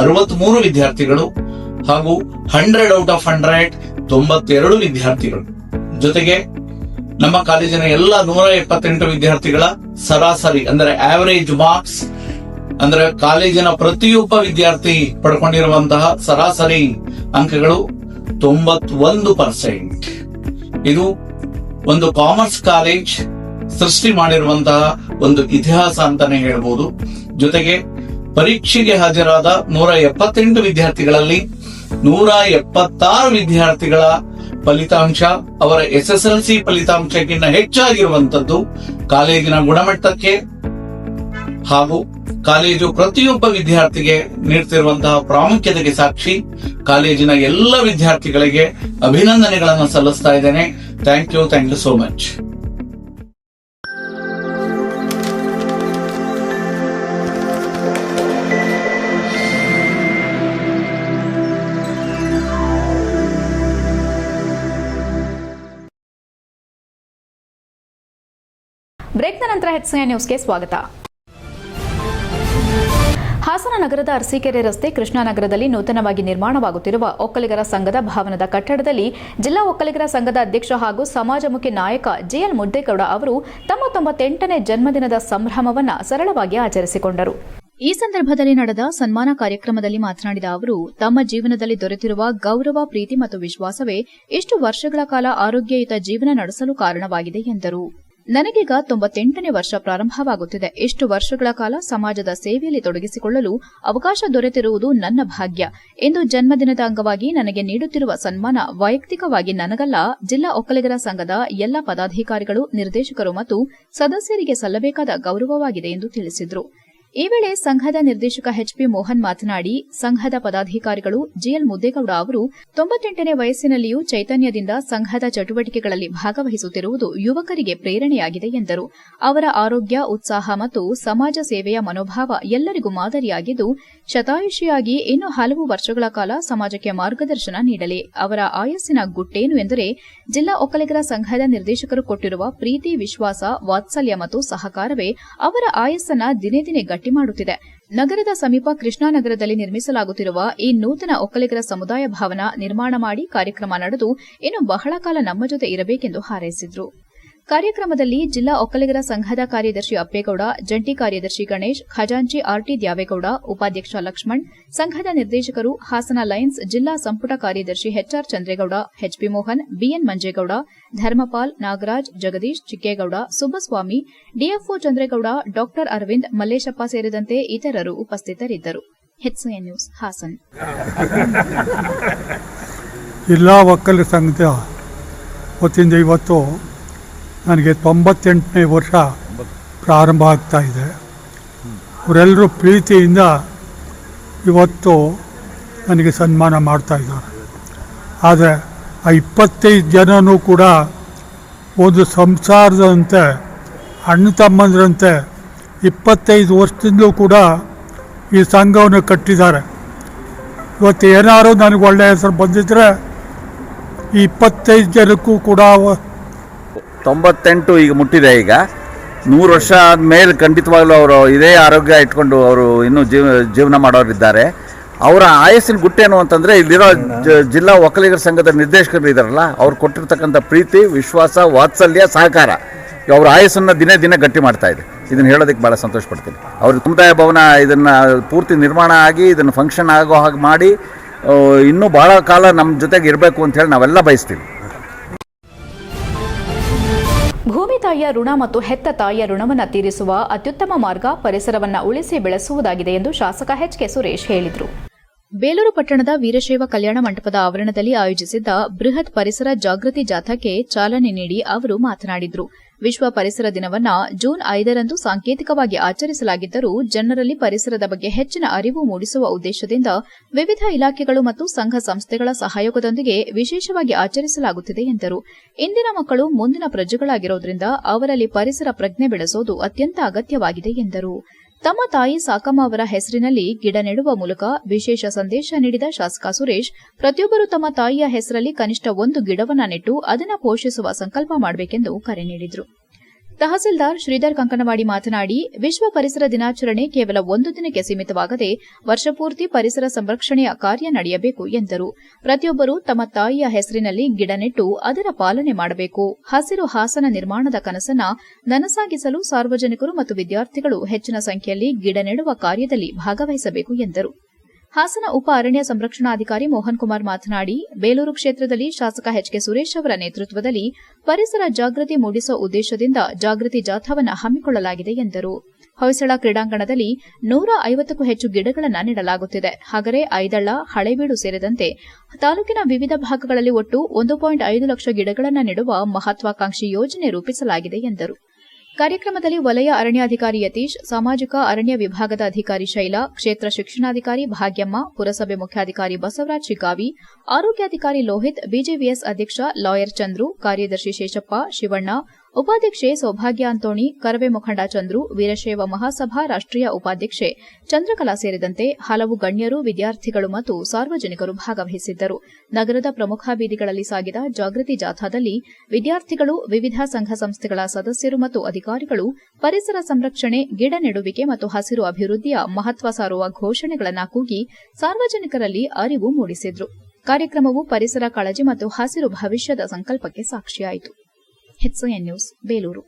63 ವಿದ್ಯಾರ್ಥಿಗಳು ಹಾಗೂ 100 ಔಟ್ ಆಫ್ 100 92 ವಿದ್ಯಾರ್ಥಿಗಳು. ಜೊತೆಗೆ ನಮ್ಮ ಕಾಲೇಜಿನ ಎಲ್ಲ 178 ವಿದ್ಯಾರ್ಥಿಗಳ ಸರಾಸರಿ ಅಂದ್ರೆ ಆವರೇಜ್ ಮಾರ್ಕ್ಸ್ ಅಂದ್ರೆ ಕಾಲೇಜಿನ ಪ್ರತಿಯೊಬ್ಬ ವಿದ್ಯಾರ್ಥಿ ಪಡ್ಕೊಂಡಿರುವಂತಹ ಸರಾಸರಿ ಅಂಕಗಳು 91%. ಇದು ಒಂದು ಕಾಮರ್ಸ್ ಕಾಲೇಜ್ ಸೃಷ್ಟಿ ಮಾಡಿರುವಂತಹ ಒಂದು ಇತಿಹಾಸ ಅಂತಾನೆ ಹೇಳ್ಬೋದು. ಜೊತೆಗೆ ಪರೀಕ್ಷೆಗೆ ಹಾಜರಾದ 178 ವಿದ್ಯಾರ್ಥಿಗಳಲ್ಲಿ 176 ವಿದ್ಯಾರ್ಥಿಗಳ ಫಲಿತಾಂಶ ಅವರ SSLC ಫಲಿತಾಂಶಕ್ಕಿಂತ ಹೆಚ್ಚಾಗಿರುವಂತದ್ದು ಕಾಲೇಜಿನ ಗುಣಮಟ್ಟಕ್ಕೆ ಹಾಗೂ ಕಾಲೇಜು ಪ್ರತಿಯೊಬ್ಬ ವಿದ್ಯಾರ್ಥಿಗೆ ನೀಡುತ್ತಿರುವಂತಹ ಪ್ರಾಮುಖ್ಯತೆಗೆ ಸಾಕ್ಷಿ. ಕಾಲೇಜಿನ ಎಲ್ಲ ವಿದ್ಯಾರ್ಥಿಗಳಿಗೆ ಅಭಿನಂದನೆಗಳನ್ನು ಸಲ್ಲಿಸ್ತಾ ಇದ್ದೇನೆ. Thank you so much. ಬ್ರೇಕ್ನ ನಂತರ HCI ನ್ಯೂಸ್ಗೆ ಸ್ವಾಗತ. ಹಾಸನ ನಗರದ ಅರಸೀಕೆರೆ ರಸ್ತೆ ಕೃಷ್ಣಾನಗರದಲ್ಲಿ ನೂತನವಾಗಿ ನಿರ್ಮಾಣವಾಗುತ್ತಿರುವ ಒಕ್ಕಲಿಗರ ಸಂಘದ ಭವನದ ಕಟ್ಟಡದಲ್ಲಿ ಜಿಲ್ಲಾ ಒಕ್ಕಲಿಗರ ಸಂಘದ ಅಧ್ಯಕ್ಷ ಹಾಗೂ ಸಮಾಜಮುಖಿ ನಾಯಕ JL ಮುದ್ದೇಗೌಡ ಅವರು ತಮ್ಮ 98ನೇ ಜನ್ಮದಿನದ ಸಂಭ್ರಮವನ್ನು ಸರಳವಾಗಿ ಆಚರಿಸಿಕೊಂಡರು. ಈ ಸಂದರ್ಭದಲ್ಲಿ ನಡೆದ ಸನ್ಮಾನ ಕಾರ್ಯಕ್ರಮದಲ್ಲಿ ಮಾತನಾಡಿದ ಅವರು, ತಮ್ಮ ಜೀವನದಲ್ಲಿ ದೊರೆತಿರುವ ಗೌರವ, ಪ್ರೀತಿ ಮತ್ತು ವಿಶ್ವಾಸವೇ ಇಷ್ಟು ವರ್ಷಗಳ ಕಾಲ ಆರೋಗ್ಯಯುತ ಜೀವನ ನಡೆಸಲು ಕಾರಣವಾಗಿದೆ ಎಂದರು. ನನಗೀಗ 98ನೇ ವರ್ಷ ಪ್ರಾರಂಭವಾಗುತ್ತಿದೆ. ಇಷ್ಟು ವರ್ಷಗಳ ಕಾಲ ಸಮಾಜದ ಸೇವೆಯಲ್ಲಿ ತೊಡಗಿಸಿಕೊಳ್ಳಲು ಅವಕಾಶ ದೊರೆತಿರುವುದು ನನ್ನ ಭಾಗ್ಯ. ಇಂದು ಜನ್ಮದಿನದ ಅಂಗವಾಗಿ ನನಗೆ ನೀಡುತ್ತಿರುವ ಸನ್ಮಾನ ವೈಯಕ್ತಿಕವಾಗಿ ನನಗಲ್ಲ, ಜಿಲ್ಲಾ ಒಕ್ಕಲಿಗರ ಸಂಘದ ಎಲ್ಲ ಪದಾಧಿಕಾರಿಗಳು, ನಿರ್ದೇಶಕರು ಮತ್ತು ಸದಸ್ಯರಿಗೆ ಸಲ್ಲಬೇಕಾದ ಗೌರವವಾಗಿದೆ ಎಂದು ತಿಳಿಸಿದರು. ಈ ವೇಳೆ ಸಂಘದ ನಿರ್ದೇಶಕ HP ಮೋಹನ್ ಮಾತನಾಡಿ, ಸಂಘದ ಪದಾಧಿಕಾರಿಗಳು JL ಮುದ್ದೇಗೌಡ ಅವರು 98ನೇ ವಯಸ್ಸಿನಲ್ಲಿಯೂ ಚೈತನ್ಯದಿಂದ ಸಂಘದ ಚಟುವಟಿಕೆಗಳಲ್ಲಿ ಭಾಗವಹಿಸುತ್ತಿರುವುದು ಯುವಕರಿಗೆ ಪ್ರೇರಣೆಯಾಗಿದೆ ಎಂದರು. ಅವರ ಆರೋಗ್ಯ, ಉತ್ಸಾಹ ಮತ್ತು ಸಮಾಜ ಸೇವೆಯ ಮನೋಭಾವ ಎಲ್ಲರಿಗೂ ಮಾದರಿಯಾಗಿದ್ದು, ಶತಾಯುಷಿಯಾಗಿ ಇನ್ನು ಹಲವು ವರ್ಷಗಳ ಕಾಲ ಸಮಾಜಕ್ಕೆ ಮಾರ್ಗದರ್ಶನ ನೀಡಲಿ. ಅವರ ಆಯಸ್ಸಿನ ಗುಟ್ಟೇನು ಎಂದರೆ, ಜಿಲ್ಲಾ ಒಕ್ಕಲಿಗರ ಸಂಘದ ನಿರ್ದೇಶಕರು ಕೊಟ್ಟಿರುವ ಪ್ರೀತಿ, ವಿಶ್ವಾಸ, ವಾತ್ಸಲ್ಯ ಮತ್ತು ಸಹಕಾರವೇ ಅವರ ಆಯಸ್ಸನ್ನ ದಿನೇ ದಿನೇ ಗಟ್ಟಿ ಮಾಡುತ್ತಿದೆ. ನಗರದ ಸಮೀಪ ಕೃಷ್ಣಾನಗರದಲ್ಲಿ ನಿರ್ಮಿಸಲಾಗುತ್ತಿರುವ ಈ ನೂತನ ಒಕ್ಕಲಿಗರ ಸಮುದಾಯ ಭವನ ನಿರ್ಮಾಣ ಮಾಡಿ ಕಾರ್ಯಕ್ರಮ ನಡೆದು ಇನ್ನು ಬಹಳ ಕಾಲ ನಮ್ಮ ಜೊತೆ ಇರಬೇಕೆಂದು ಹಾರೈಸಿದರು. ಕಾರ್ಯಕ್ರಮದಲ್ಲಿ ಜಿಲ್ಲಾ ಒಕ್ಕಲಿಗರ ಸಂಘದ ಕಾರ್ಯದರ್ಶಿ ಅಪ್ಪೇಗೌಡ, ಜಂಟಿ ಕಾರ್ಯದರ್ಶಿ ಗಣೇಶ್, ಖಜಾಂಚಿ RT ದ್ಯಾವೇಗೌಡ, ಉಪಾಧ್ಯಕ್ಷ ಲಕ್ಷ್ಮಣ್, ಸಂಘದ ನಿರ್ದೇಶಕರು, ಹಾಸನ ಲಯನ್ಸ್ ಜಿಲ್ಲಾ ಸಂಪುಟ ಕಾರ್ಯದರ್ಶಿ HR Chandregowda, HP Mohan, BN Manjegowda, Dharmapal, Nagaraj, Jagadish, Chikkegowda, ಸುಬ್ಬಸ್ವಾಮಿ, DFO Chandregowda, ಡಾ ಅರವಿಂದ್, ಮಲ್ಲೇಶಪ್ಪ ಸೇರಿದಂತೆ ಇತರರು ಉಪಸ್ಥಿತರಿದ್ದರು. HCI news Hassan. ಜಿಲ್ಲಾ ಒಕ್ಕಲಿಗರ ಸಂಘದ ವತಿಯಿಂದ ಇವತ್ತು ನನಗೆ 98ನೇ ವರ್ಷ ಪ್ರಾರಂಭ ಆಗ್ತಾ ಇದೆ. ಅವರೆಲ್ಲರೂ ಪ್ರೀತಿಯಿಂದ ಇವತ್ತು ನನಗೆ ಸನ್ಮಾನ ಮಾಡ್ತಾ ಇದ್ದಾರೆ. ಆದರೆ ಆ 25 ಜನನೂ ಕೂಡ ಒಂದು ಸಂಸಾರದಂತೆ, ಅಣ್ಣ ತಮ್ಮಂದ್ರಂತೆ 25 ವರ್ಷದಿಂದಲೂ ಕೂಡ ಈ ಸಂಘವನ್ನು ಕಟ್ಟಿದ್ದಾರೆ. ಇವತ್ತು ಏನಾದರೂ ನನಗೆ ಒಳ್ಳೆಯ ಹೆಸರು ಬಂದಿದ್ದರೆ ಈ 25 ಜನಕ್ಕೂ ಕೂಡ 98 ಈಗ ಮುಟ್ಟಿದೆ. ಈಗ 100 ವರ್ಷ ಆದಮೇಲೆ ಖಂಡಿತವಾಗ್ಲೂ ಅವರು ಇದೇ ಆರೋಗ್ಯ ಇಟ್ಕೊಂಡು ಅವರು ಇನ್ನೂ ಜೀವನ ಮಾಡೋರಿದ್ದಾರೆ. ಅವರ ಆಯಸ್ಸಿನ ಗುಟ್ಟೇನು ಅಂತಂದರೆ ಇಲ್ಲಿರೋ ಜಿಲ್ಲಾ ಒಕ್ಕಲಿಗರ ಸಂಘದ ನಿರ್ದೇಶಕರು ಇದ್ದಾರಲ್ಲ, ಅವ್ರು ಕೊಟ್ಟಿರ್ತಕ್ಕಂಥ ಪ್ರೀತಿ, ವಿಶ್ವಾಸ, ವಾತ್ಸಲ್ಯ, ಸಹಕಾರ ಅವ್ರ ಆಯಸ್ಸನ್ನು ದಿನೇ ದಿನೇ ಗಟ್ಟಿ ಮಾಡ್ತಾ ಇದೆ. ಇದನ್ನು ಹೇಳೋದಕ್ಕೆ ಭಾಳ ಸಂತೋಷ ಪಡ್ತೀನಿ. ಅವ್ರ ಸಮುದಾಯ ಭವನ ಇದನ್ನು ಪೂರ್ತಿ ನಿರ್ಮಾಣ ಆಗಿ ಇದನ್ನು ಫಂಕ್ಷನ್ ಆಗೋ ಹಾಗೆ ಮಾಡಿ ಇನ್ನೂ ಭಾಳ ಕಾಲ ನಮ್ಮ ಜೊತೆಗೆ ಇರಬೇಕು ಅಂತ ಹೇಳಿ ನಾವೆಲ್ಲ ಬಯಸ್ತೀವಿ. ಭೂಮಿ ತಾಯಿಯ ಋಣ ಮತ್ತು ಹೆತ್ತ ತಾಯಿಯ ಋಣವನ್ನು ತೀರಿಸುವ ಅತ್ಯುತ್ತಮ ಮಾರ್ಗ ಪರಿಸರವನ್ನು ಉಳಿಸಿ ಬೆಳೆಸುವುದಾಗಿದೆ ಎಂದು ಶಾಸಕ ಎಚ್.ಕೆ. ಸುರೇಶ್ ಹೇಳಿದರು. ಬೇಲೂರು ಪಟ್ಟಣದ ವೀರಶೈವ ಕಲ್ಯಾಣ ಮಂಟಪದ ಆವರಣದಲ್ಲಿ ಆಯೋಜಿಸಿದ್ದ ಬೃಹತ್ ಪರಿಸರ ಜಾಗೃತಿ ಜಾಥಾಕ್ಕೆ ಚಾಲನೆ ನೀಡಿ ಅವರು ಮಾತನಾಡಿದರು. ವಿಶ್ವ ಪರಿಸರ ದಿನವನ್ನ ಜೂನ್ 5ರಂದು ಸಾಂಕೇತಿಕವಾಗಿ ಆಚರಿಸಲಾಗಿದ್ದರೂ ಜನರಲ್ಲಿ ಪರಿಸರದ ಬಗ್ಗೆ ಹೆಚ್ಚಿನ ಅರಿವು ಮೂಡಿಸುವ ಉದ್ದೇಶದಿಂದ ವಿವಿಧ ಇಲಾಖೆಗಳು ಮತ್ತು ಸಂಘ ಸಂಸ್ಥೆಗಳ ಸಹಯೋಗದೊಂದಿಗೆ ವಿಶೇಷವಾಗಿ ಆಚರಿಸಲಾಗುತ್ತಿದೆ ಎಂದರು. ಇಂದಿನ ಮಕ್ಕಳು ಮುಂದಿನ ಪ್ರಜೆಗಳಾಗಿರೋದ್ರಿಂದ ಅವರಲ್ಲಿ ಪರಿಸರ ಪ್ರಜ್ಞೆ ಬೆಳೆಸೋದು ಅತ್ಯಂತ ಅಗತ್ಯವಾಗಿದೆ ಎಂದರು. ತಮ್ಮ ತಾಯಿ ಸಾಕಮ್ಮ ಅವರ ಹೆಸರಿನಲ್ಲಿ ಗಿಡ ನೆಡುವ ಮೂಲಕ ವಿಶೇಷ ಸಂದೇಶ ನೀಡಿದ ಶಾಸಕ ಸುರೇಶ್, ಪ್ರತಿಯೊಬ್ಬರು ತಮ್ಮ ತಾಯಿಯ ಹೆಸರಲ್ಲಿ ಕನಿಷ್ಠ 1 ಗಿಡವನ್ನ ನೆಟ್ಟು ಅದನ್ನು ಪೋಷಿಸುವ ಸಂಕಲ್ಪ ಮಾಡಬೇಕೆಂದು ಕರೆ ನೀಡಿದರು. ತಹಸೀಲ್ದಾರ್ ಶ್ರೀಧರ್ ಕಂಕನವಾಡಿ ಮಾತನಾಡಿ, ವಿಶ್ವ ಪರಿಸರ ದಿನಾಚರಣೆ ಕೇವಲ 1 ದಿನಕ್ಕೆ ಸೀಮಿತವಾಗದೆ ವರ್ಷಪೂರ್ತಿ ಪರಿಸರ ಸಂರಕ್ಷಣೆಯ ಕಾರ್ಯ ನಡೆಯಬೇಕು ಎಂದರು. ಪ್ರತಿಯೊಬ್ಬರು ತಮ್ಮ ತಾಯಿಯ ಹೆಸರಿನಲ್ಲಿ ಗಿಡ ನೆಟ್ಟು ಅದರ ಪಾಲನೆ ಮಾಡಬೇಕು. ಹಸಿರು ಹಾಸನ ನಿರ್ಮಾಣದ ಕನಸನ್ನ ನನಸಾಗಿಸಲು ಸಾರ್ವಜನಿಕರು ಮತ್ತು ವಿದ್ಯಾರ್ಥಿಗಳು ಹೆಚ್ಚಿನ ಸಂಖ್ಯೆಯಲ್ಲಿ ಗಿಡ ನೆಡುವ ಕಾರ್ಯದಲ್ಲಿ ಭಾಗವಹಿಸಬೇಕು ಎಂದರು. ಹಾಸನ ಉಪ ಅರಣ್ಯ ಸಂರಕ್ಷಣಾಧಿಕಾರಿ ಮೋಹನ್ ಕುಮಾರ್ ಮಾತನಾಡಿ, ಬೇಲೂರು ಕ್ಷೇತ್ರದಲ್ಲಿ ಶಾಸಕ ಎಚ್.ಕೆ. ಸುರೇಶ್ ಅವರ ನೇತೃತ್ವದಲ್ಲಿ ಪರಿಸರ ಜಾಗೃತಿ ಮೂಡಿಸುವ ಉದ್ದೇಶದಿಂದ ಜಾಗೃತಿ ಜಾಥಾವನ್ನು ಹಮ್ಮಿಕೊಳ್ಳಲಾಗಿದೆ ಎಂದರು. ಹೊಯ್ಸಳ ಕ್ರೀಡಾಂಗಣದಲ್ಲಿ 150ಕ್ಕೂ ಹೆಚ್ಚು ಗಿಡಗಳನ್ನು ನೆಡಲಾಗುತ್ತಿದೆ. ಹಗರೆ, ಐದಳ್ಳ, ಹಳೇಬೀಡು ಸೇರಿದಂತೆ ತಾಲೂಕಿನ ವಿವಿಧ ಭಾಗಗಳಲ್ಲಿ ಒಟ್ಟು 1.5 ಲಕ್ಷ ಗಿಡಗಳನ್ನು ನೆಡುವ ಮಹತ್ವಾಕಾಂಕ್ಷಿ ಯೋಜನೆ ರೂಪಿಸಲಾಗಿದೆ ಎಂದರು. ಕಾರ್ಯಕ್ರಮದಲ್ಲಿ ವಲಯ ಅರಣ್ಯಾಧಿಕಾರಿ ಯತೀಶ್, ಸಾಮಾಜಿಕ ಅರಣ್ಯ ವಿಭಾಗದ ಅಧಿಕಾರಿ ಶೈಲಾ, ಕ್ಷೇತ್ರ ಶಿಕ್ಷಣಾಧಿಕಾರಿ ಭಾಗ್ಯಮ್ಮ, ಪುರಸಭೆ ಮುಖ್ಯಾಧಿಕಾರಿ ಬಸವರಾಜ್ ಶಿಕಾವಿ, ಆರೋಗ್ಯಾಧಿಕಾರಿ ಲೋಹಿತ್, ಬಿಜೆವಿಎಸ್ ಅಧ್ಯಕ್ಷ ಲಾಯರ್ ಚಂದ್ರು, ಕಾರ್ಯದರ್ಶಿ ಶೇಷಪ್ಪ, ಶಿವಣ್ಣ, ಉಪಾಧ್ಯಕ್ಷೆ ಸೌಭಾಗ್ಯ ಅಂತೋಣಿ, ಕರವೇ ಮುಖಂಡ ಚಂದ್ರು, ವೀರಶೈವ ಮಹಾಸಭಾ ರಾಷ್ಟ್ರೀಯ ಉಪಾಧ್ಯಕ್ಷೆ ಚಂದ್ರಕಲಾ ಸೇರಿದಂತೆ ಹಲವು ಗಣ್ಯರು, ವಿದ್ಯಾರ್ಥಿಗಳು ಮತ್ತು ಸಾರ್ವಜನಿಕರು ಭಾಗವಹಿಸಿದ್ದರು. ನಗರದ ಪ್ರಮುಖ ಬೀದಿಗಳಲ್ಲಿ ಸಾಗಿದ ಜಾಗೃತಿ ಜಾಥಾದಲ್ಲಿ ವಿದ್ಯಾರ್ಥಿಗಳು, ವಿವಿಧ ಸಂಘ ಸಂಸ್ಥೆಗಳ ಸದಸ್ಯರು ಮತ್ತು ಅಧಿಕಾರಿಗಳು ಪರಿಸರ ಸಂರಕ್ಷಣೆ, ಗಿಡ ನೆಡುವಿಕೆ ಮತ್ತು ಹಸಿರು ಅಭಿವೃದ್ಧಿಯ ಮಹತ್ವ ಸಾರುವ ಘೋಷಣೆಗಳನ್ನು ಕೂಗಿ ಸಾರ್ವಜನಿಕರಲ್ಲಿ ಅರಿವು ಮೂಡಿಸಿದ್ರು. ಕಾರ್ಯಕ್ರಮವು ಪರಿಸರ ಕಾಳಜಿ ಮತ್ತು ಹಸಿರು ಭವಿಷ್ಯದ ಸಂಕಲ್ಪಕ್ಕೆ ಸಾಕ್ಷಿಯಾಯಿತು. HCN news, Belur.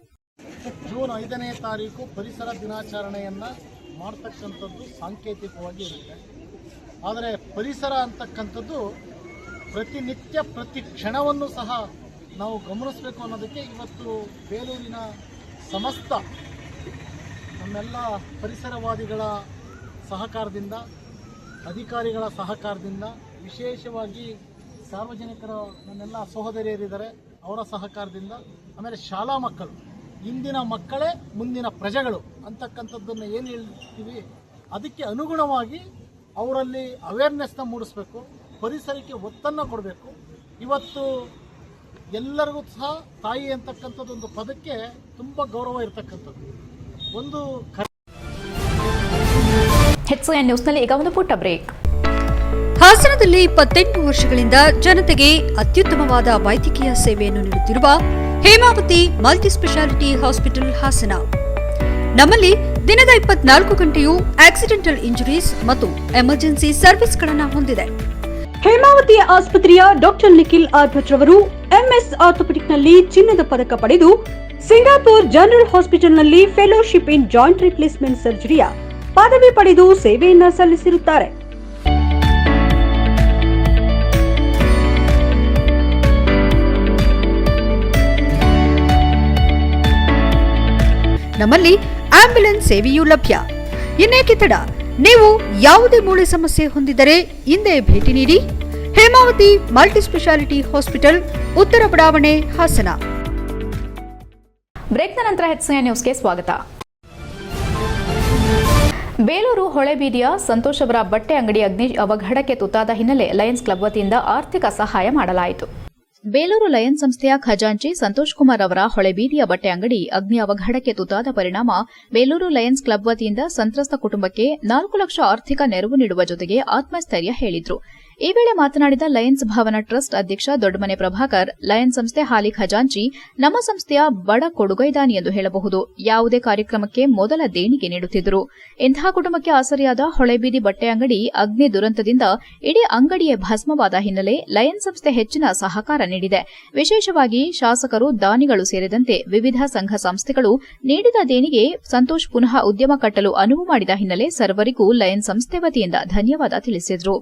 ಜೂನ್ 5ನೇ ತಾರೀಕು ಪರಿಸರ ದಿನಾಚರಣೆಯನ್ನು ಮಾಡ್ತಕ್ಕಂಥದ್ದು ಸಾಂಕೇತಿಕವಾಗಿ ಇರುತ್ತೆ. ಆದರೆ ಪರಿಸರ ಅಂತಕ್ಕಂಥದ್ದು ಪ್ರತಿನಿತ್ಯ ಪ್ರತಿ ಕ್ಷಣವನ್ನು ಸಹ ನಾವು ಗಮನಿಸಬೇಕು ಅನ್ನೋದಕ್ಕೆ ಇವತ್ತು ಬೇಲೂರಿನ ಸಮಸ್ತ ನಮ್ಮೆಲ್ಲ ಪರಿಸರವಾದಿಗಳ ಸಹಕಾರದಿಂದ, ಅಧಿಕಾರಿಗಳ ಸಹಕಾರದಿಂದ, ವಿಶೇಷವಾಗಿ ಸಾರ್ವಜನಿಕರ ನನ್ನೆಲ್ಲ ಸಹೋದರಿಯರಿದ್ದಾರೆ ಅವರ ಸಹಕಾರದಿಂದ, ಆಮೇಲೆ ಶಾಲಾ ಮಕ್ಕಳು, ಇಂದಿನ ಮಕ್ಕಳೇ ಮುಂದಿನ ಪ್ರಜೆಗಳು ಅಂತಕ್ಕಂಥದ್ದನ್ನು ಏನು ಹೇಳ್ತೀವಿ ಅದಕ್ಕೆ ಅನುಗುಣವಾಗಿ ಅವರಲ್ಲಿ ಅವೇರ್ನೆಸ್ನ ಮೂಡಿಸಬೇಕು, ಪರಿಸರಕ್ಕೆ ಒತ್ತನ್ನು ಕೊಡಬೇಕು. ಇವತ್ತು ಎಲ್ಲರಿಗೂ ಸಹ ತಾಯಿ ಅಂತಕ್ಕಂಥದ್ದೊಂದು ಪದಕ್ಕೆ ತುಂಬ ಗೌರವ ಇರತಕ್ಕಂಥದ್ದು. ಒಂದು HCN ನ್ಯೂಸ್ನಲ್ಲಿ ಈಗ ಒಂದು ಪುಟ್ಟ ಬ್ರೇಕ್. ಹಾಸನದಲ್ಲಿ 28 ವರ್ಷಗಳಿಂದ ಜನತೆಗೆ ಅತ್ಯುತ್ತಮವಾದ ವೈದ್ಯಕೀಯ ಸೇವೆಯನ್ನು ನೀಡುತ್ತಿರುವ Hemavathi multi speciality hospital Hassan. ನಮ್ಮಲ್ಲಿ ದಿನದ 24 ಗಂಟೆಯೂ ಆಕ್ಸಿಡೆಂಟಲ್ ಇಂಜುರೀಸ್ ಮತ್ತು ಎಮರ್ಜೆನ್ಸಿ ಸರ್ವಿಸ್ಗಳನ್ನು ಹೊಂದಿದೆ. ಹೇಮಾವತಿ ಆಸ್ಪತ್ರೆಯ ಡಾಕ್ಟರ್ ನಿಖಿಲ್ ಆರ್ಭಟ್ ರವರು MS ಆರ್ಥೋಪೆಡಿಕ್ನಲ್ಲಿ ಚಿನ್ನದ ಪದಕ ಪಡೆದು ಸಿಂಗಾಪುರ್ ಜನರಲ್ ಹಾಸ್ಪಿಟಲ್ನಲ್ಲಿ ಫೆಲೋಶಿಪ್ ಇನ್ ಜಾಯಿಂಟ್ ರಿಪ್ಲೇಸ್ಮೆಂಟ್ ಸರ್ಜರಿಯ ಪದವಿ ಪಡೆದು ಸೇವೆಯನ್ನ ಸಲ್ಲಿಸಿರುತ್ತಾರೆ. ನಮ್ಮಲ್ಲಿ ಆಂಬ್ಯುಲೆನ್ಸ್ ಸೇವೆಯೂ ಲಭ್ಯ. ಇನ್ನೇಕೆ ತಡ? ನೀವು ಯಾವುದೇ ಮೂಳೆ ಸಮಸ್ಯೆ ಹೊಂದಿದ್ದರೆ ಹಿಂದೆ ಭೇಟಿ ನೀಡಿ. ಹೇಮಾವತಿ ಮಲ್ಟಿ ಸ್ಪೆಷಾಲಿಟಿ ಹಾಸ್ಪಿಟಲ್, ಉತ್ತರ ಬಡಾವಣೆ, ಹಾಸನ. ಬ್ರೇಕ್ನ ನಂತರ HCN ನ್ಯೂಸ್ಗೆ ಸ್ವಾಗತ. ಬೇಲೂರು ಹೊಳೆಬೀದಿಯ ಸಂತೋಷ್ ಅವರ ಬಟ್ಟೆ ಅಂಗಡಿ ಅಗ್ನಿ ಅವಘಡಕ್ಕೆ ತುತ್ತಾದ ಹಿನ್ನೆಲೆ ಲಯನ್ಸ್ ಕ್ಲಬ್ ವತಿಯಿಂದ ಆರ್ಥಿಕ ಸಹಾಯ ಮಾಡಲಾಯಿತು. ಬೇಲೂರು ಲಯನ್ಸ್ ಸಂಸ್ಥೆಯ ಖಜಾಂಚಿ ಸಂತೋಷ್ ಕುಮಾರ್ ಅವರ ಹೊಳೆಬೀದಿಯ ಬಟ್ಟೆ ಅಂಗಡಿ ಅಗ್ನಿ ಅವಘಡಕ್ಕೆ ತುತ್ತಾದ ಪರಿಣಾಮ ಬೇಲೂರು ಲಯನ್ಸ್ ಕ್ಲಬ್ ವತಿಯಿಂದ ಸಂತ್ರಸ್ತ ಕುಟುಂಬಕ್ಕೆ 4 ಲಕ್ಷ ಆರ್ಥಿಕ ನೆರವು ನೀಡುವ ಜೊತೆಗೆ ಆತ್ಮಸ್ಥೈರ್ಯ ಹೇಳಿದ್ರು. ಈ ವೇಳೆ ಮಾತನಾಡಿದ ಲಯನ್ಸ್ ಭವನ ಟ್ರಸ್ಟ್ ಅಧ್ಯಕ್ಷ ದೊಡ್ಡಮನೆ ಪ್ರಭಾಕರ್, ಲಯನ್ಸ್ ಸಂಸ್ಥೆ ಹಾಲಿ ಖಜಾಂಚಿ ನಮ್ಮ ಸಂಸ್ಥೆಯ ಬಡ ಕೊಡುಗೈದಾನಿ ಎಂದು ಹೇಳಬಹುದು. ಯಾವುದೇ ಕಾರ್ಯಕ್ರಮಕ್ಕೆ ಮೊದಲ ದೇಣಿಗೆ ನೀಡುತ್ತಿದ್ದರು. ಇಂತಹ ಕುಟುಂಬಕ್ಕೆ ಆಸರಿಯಾದ ಹೊಳೆಬೀದಿ ಬಟ್ಟೆ ಅಂಗಡಿ ಅಗ್ನಿ ದುರಂತದಿಂದ ಇಡೀ ಅಂಗಡಿಯೇ ಭಸ್ಮವಾದ ಹಿನ್ನೆಲೆ ಲಯನ್ಸ್ ಸಂಸ್ಥೆ ಹೆಚ್ಚಿನ ಸಹಕಾರ ನೀಡಿದೆ. ವಿಶೇಷವಾಗಿ ಶಾಸಕರು, ದಾನಿಗಳು ಸೇರಿದಂತೆ ವಿವಿಧ ಸಂಘ ಸಂಸ್ಥೆಗಳು ನೀಡಿದ ದೇಣಿಗೆ ಸಂತೋಷ್ ಪುನಃ ಉದ್ಯಮ ಕಟ್ಟಲು ಅನುವು ಮಾಡಿದ ಹಿನ್ನೆಲೆ ಸರ್ವರಿಗೂ ಲಯನ್ಸ್ ಸಂಸ್ಥೆ ವತಿಯಿಂದ ಧನ್ಯವಾದ ತಿಳಿಸಿದರು.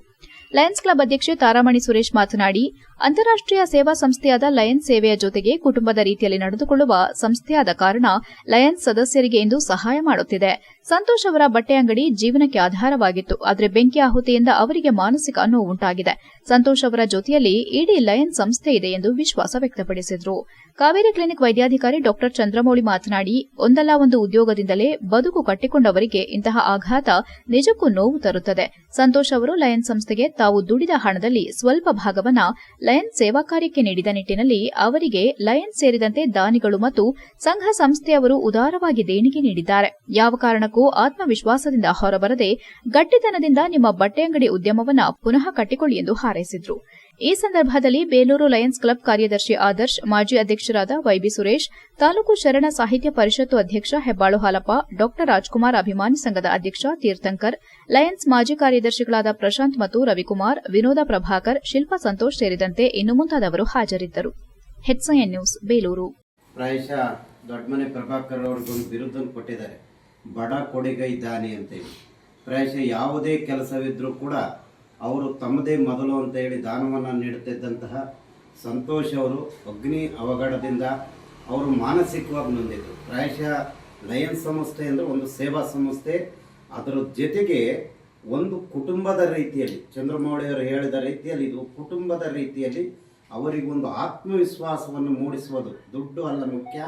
ಲಯನ್ಸ್ ಕ್ಲಬ್ ಅಧ್ಯಕ್ಷೆ ತಾರಾಮಣಿ ಸುರೇಶ್ ಮಾತನಾಡಿ, ಅಂತಾರಾಷ್ಟೀಯ ಸೇವಾ ಸಂಸ್ಥೆಯಾದ ಲಯನ್ಸ್ ಸೇವೆಯ ಜೊತೆಗೆ ಕುಟುಂಬದ ರೀತಿಯಲ್ಲಿ ನಡೆದುಕೊಳ್ಳುವ ಸಂಸ್ಥೆಯಾದ ಕಾರಣ ಲಯನ್ಸ್ ಸದಸ್ಯರಿಗೆ ಇಂದು ಸಹಾಯ ಮಾಡುತ್ತಿದೆ. ಸಂತೋಷ್ ಅವರ ಬಟ್ಟೆ ಅಂಗಡಿ ಜೀವನಕ್ಕೆ ಆಧಾರವಾಗಿತ್ತು. ಆದರೆ ಬೆಂಕಿ ಆಹುತಿಯಿಂದ ಅವರಿಗೆ ಮಾನಸಿಕ ನೋವು ಉಂಟಾಗಿದೆ. ಸಂತೋಷ್ ಅವರ ಜೊತೆಯಲ್ಲಿ ಇಡೀ ಲಯನ್ಸ್ ಸಂಸ್ಥೆ ಇದೆ ಎಂದು ವಿಶ್ವಾಸ ವ್ಯಕ್ತಪಡಿಸಿದರು. ಕಾವೇರಿ ಕ್ಲಿನಿಕ್ ವೈದ್ಯಾಧಿಕಾರಿ ಡಾ ಚಂದ್ರಮೌಳಿ ಮಾತನಾಡಿ, ಒಂದಲ್ಲ ಒಂದು ಉದ್ಯೋಗದಿಂದಲೇ ಬದುಕು ಕಟ್ಟಿಕೊಂಡವರಿಗೆ ಇಂತಹ ಆಘಾತ ನಿಜಕ್ಕೂ ನೋವು ತರುತ್ತದೆ. ಸಂತೋಷ್ ಅವರು ಲಯನ್ಸ್ ಸಂಸ್ಥೆಗೆ ತಾವು ದುಡಿದ ಹಣದಲ್ಲಿ ಸ್ವಲ್ಪ ಭಾಗವನ್ನ ಲಯನ್ಸ್ ಸೇವಾ ಕಾರ್ಯಕ್ಕೆ ನೀಡಿದ ನಿಟ್ಟಿನಲ್ಲಿ ಅವರಿಗೆ ಲಯನ್ಸ್ ಸೇರಿದಂತೆ ದಾನಿಗಳು ಮತ್ತು ಸಂಘ ಸಂಸ್ಥೆಯವರು ಉದಾರವಾಗಿ ದೇಣಿಗೆ ನೀಡಿದ್ದಾರೆ. ಯಾವ ಕಾರಣಕ್ಕೂ ಆತ್ಮವಿಶ್ವಾಸದಿಂದ ಹೊರಬರದೆ ಗಟ್ಟಿತನದಿಂದ ನಿಮ್ಮ ಬಟ್ಟೆ ಅಂಗಡಿ ಉದ್ಯಮವನ್ನು ಪುನಃ ಕಟ್ಟಿಕೊಳ್ಳಿ ಎಂದು ಹಾರೈಸಿದರು. ಈ ಸಂದರ್ಭದಲ್ಲಿ ಬೇಲೂರು ಲಯನ್ಸ್ ಕ್ಲಬ್ ಕಾರ್ಯದರ್ಶಿ ಆದರ್ಶ್, ಮಾಜಿ ಅಧ್ಯಕ್ಷರಾದ ವೈಬಿ ಸುರೇಶ್, ತಾಲೂಕು ಶರಣ ಸಾಹಿತ್ಯ ಪರಿಷತ್ತು ಅಧ್ಯಕ್ಷ ಹೆಬ್ಬಾಳು ಹಾಲಪ್ಪ, ಡಾ ರಾಜ್ಕುಮಾರ್ ಅಭಿಮಾನಿ ಸಂಘದ ಅಧ್ಯಕ್ಷ ತೀರ್ಥಂಕರ್, ಲಯನ್ಸ್ ಮಾಜಿ ಕಾರ್ಯದರ್ಶಿಗಳಾದ ಪ್ರಶಾಂತ್ ಮತ್ತು ರವಿಕುಮಾರ್, ವಿನೋದ ಪ್ರಭಾಕರ್, ಶಿಲ್ಪಾ ಸಂತೋಷ್ ಸೇರಿದಂತೆ ಇನ್ನು ಮುಂತಾದವರು ಹಾಜರಿದ್ದರು. HCN news, Belur. ಪ್ರಾಯಶಃ ದೊಡ್ಡಮನೆ ಪ್ರಭಾಕರ್ ಅವ್ರಿಗೊಂದು ಬಿರುದು ಕೊಟ್ಟಿದ್ದಾರೆ, ಬಡ ಕೊಡುಗೈ ದಾನಿ ಅಂತೇಳಿ. ಪ್ರಾಯಶಃ ಯಾವುದೇ ಕೆಲಸವಿದ್ರೂ ಕೂಡ ಅವರು ತಮ್ಮದೇ ಮೊದಲು ಅಂತ ಹೇಳಿ ದಾನವನ್ನು ನೀಡುತ್ತಿದ್ದಂತಹ ಸಂತೋಷ್ ಅವರು ಅಗ್ನಿ ಅವಘಡದಿಂದ ಅವರು ಮಾನಸಿಕವಾಗಿ ನೊಂದಿದ್ರು. ಪ್ರಾಯಶಃ ಲಯನ್ಸ್ ಸಂಸ್ಥೆ ಅಂದರೆ ಒಂದು ಸೇವಾ ಸಂಸ್ಥೆ, ಅದರ ಜೊತೆಗೆ ಒಂದು ಕುಟುಂಬದ ರೀತಿಯಲ್ಲಿ, ಚಂದ್ರಮೌಳಿ ಅವರು ಹೇಳಿದ ರೀತಿಯಲ್ಲಿ ಇದು ಕುಟುಂಬದ ರೀತಿಯಲ್ಲಿ ಅವರಿಗೊಂದು ಆತ್ಮವಿಶ್ವಾಸವನ್ನು ಮೂಡಿಸುವುದು, ದುಡ್ಡು ಅಲ್ಲ ಮುಖ್ಯ,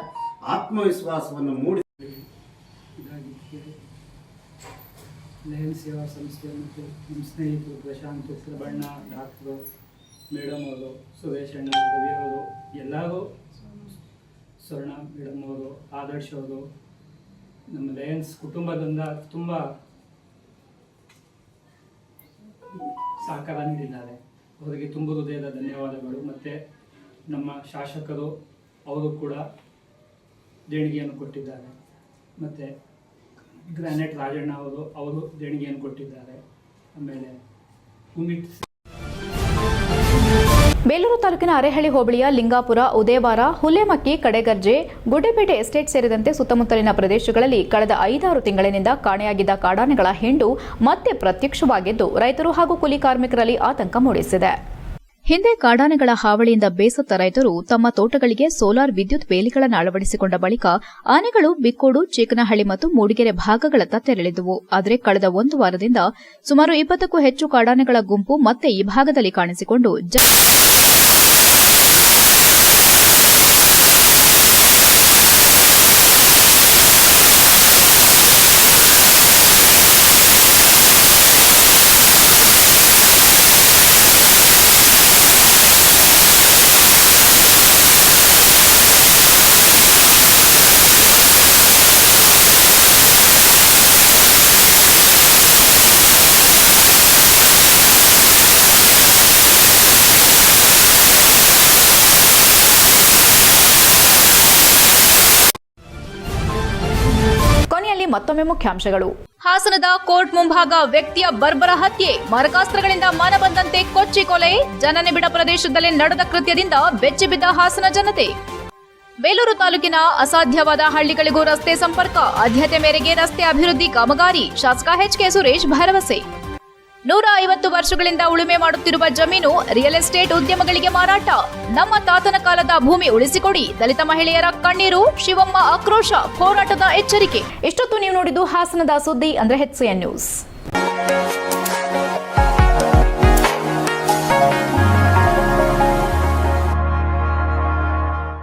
ಆತ್ಮವಿಶ್ವಾಸವನ್ನು ಮೂಡಿಸಿ ಲಯನ್ಸ್ ಸೇವಾ ಸಂಸ್ಥೆ ಮತ್ತು ನಮ್ಮ ಸ್ನೇಹಿತರು ಪ್ರಶಾಂತ್, ಪ್ರಬಣ್ಣ, ಡಾಕ್ಟ್ರು, ಮೇಡಮ್ ಅವರು, ಸುರೇಶ್ ಅಣ್ಣ, ರವಿ ಅವರು, ಎಲ್ಲರೂ, ಸ್ವರ್ಣ ಮೇಡಮ್ ಅವರು, ಆದರ್ಶ್ ಅವರು, ನಮ್ಮ ಲಯನ್ಸ್ ಕುಟುಂಬದಿಂದ ತುಂಬ ಸಹಕಾರ ನೀಡಿದ್ದಾರೆ. ಅವರಿಗೆ ತುಂಬ ಹೃದಯದ ಧನ್ಯವಾದಗಳು. ಮತ್ತು ನಮ್ಮ ಶಾಸಕರು ಅವರು ಕೂಡ ದೇಣಿಗೆಯನ್ನು ಕೊಟ್ಟಿದ್ದಾರೆ. ಮತ್ತು ಗ್ರಾನೆಟ್ ರಾಜಣ್ಣ ಅವರು ದೇಣಿಗೆಯನ್ನು ಕೊಟ್ಟಿದ್ದಾರೆ. ಆಮೇಲೆ ಬೇಲೂರು ತಾಲೂಕಿನ ಅರೇಹಳ್ಳಿ ಹೋಬಳಿಯ ಲಿಂಗಾಪುರ, ಉದೇವಾರ, ಹುಲ್ಲೆಮಕ್ಕಿ, ಕಡೆಗರ್ಜೆ, ಗುಡ್ಡೆಪೇಟೆ ಎಸ್ಟೇಟ್ ಸೇರಿದಂತೆ ಸುತ್ತಮುತ್ತಲಿನ ಪ್ರದೇಶಗಳಲ್ಲಿ ಕಳೆದ 5-6 ತಿಂಗಳಿನಿಂದ ಕಾಣೆಯಾಗಿದ್ದ ಕಾಡಾನೆಗಳ ಹಿಂಡು ಮತ್ತೆ ಪ್ರತ್ಯಕ್ಷವಾಗಿದ್ದು ರೈತರು ಹಾಗೂ ಕೂಲಿ ಕಾರ್ಮಿಕರಲ್ಲಿ ಆತಂಕ ಮೂಡಿಸಿದೆ. ಹಿಂದೆ ಕಾಡಾನೆಗಳ ಹಾವಳಿಯಿಂದ ಬೇಸತ್ತ ರೈತರು ತಮ್ಮ ತೋಟಗಳಿಗೆ ಸೋಲಾರ್ ವಿದ್ಯುತ್ ಬೇಲಿಗಳನ್ನು ಅಳವಡಿಸಿಕೊಂಡ ಬಳಿಕ ಆನೆಗಳು ಬಿಕ್ಕೋಡು, ಚೇಕನಹಳ್ಳಿ ಮತ್ತು ಮೂಡಿಗೆರೆ ಭಾಗಗಳತ್ತ ತೆರಳಿದುವು. ಆದರೆ ಕಳೆದ 1 ವಾರದಿಂದ ಸುಮಾರು 20ಕ್ಕೂ ಹೆಚ್ಚು ಕಾಡಾನೆಗಳ ಗುಂಪು ಮತ್ತೆ ಈ ಭಾಗದಲ್ಲಿ ಕಾಣಿಸಿಕೊಂಡು ಮತ್ತೊಮ್ಮೆ ಮುಖ್ಯಾಂಶಗಳು. ಹಾಸನದ ಕೋರ್ಟ್ ಮುಂಭಾಗ ವ್ಯಕ್ತಿಯ ಬರ್ಬರ ಹತ್ಯೆ, ಮಾರಕಾಸ್ತ್ರಗಳಿಂದ ಮನಬಂದಂತೆ ಕೊಚ್ಚಿ ಕೊಲೆ, ಜನನಿಬಿಡ ಪ್ರದೇಶದಲ್ಲಿ ನಡೆದ ಕೃತ್ಯದಿಂದ ಬೆಚ್ಚಿಬಿದ್ದ ಹಾಸನ ಜನತೆ. ಬೇಲೂರು ತಾಲೂಕಿನ ಅಸಾಧ್ಯವಾದ ಹಳ್ಳಿಗಳಿಗೂ ರಸ್ತೆ ಸಂಪರ್ಕ, ಆದ್ಯತೆ ಮೇರೆಗೆ ರಸ್ತೆ ಅಭಿವೃದ್ಧಿ ಕಾಮಗಾರಿ, ಶಾಸಕ HK ಸುರೇಶ್ ಭರವಸೆ. 150 ವರ್ಷಗಳಿಂದ ಉಳುಮೆ ಮಾಡುತ್ತಿರುವ ಜಮೀನು ರಿಯಲ್ ಎಸ್ಟೇಟ್ ಉದ್ಯಮಗಳಿಗೆ ಮಾರಾಟ, ನಮ್ಮ ತಾತನ ಕಾಲದ ಭೂಮಿ ಉಳಿಸಿಕೊಡಿ, ದಲಿತ ಮಹಿಳೆಯರ ಕಣ್ಣೀರು, ಶಿವಮ್ಮ ಆಕ್ರೋಶ, ಹೋರಾಟದ ಎಚ್ಚರಿಕೆ. ಇಷ್ಟೊತ್ತು ನೀವು ನೋಡಿದ್ದು ಹಾಸನದ ಸುದ್ದಿ ಅಂದ್ರೆ HCN ನ್ಯೂಸ್.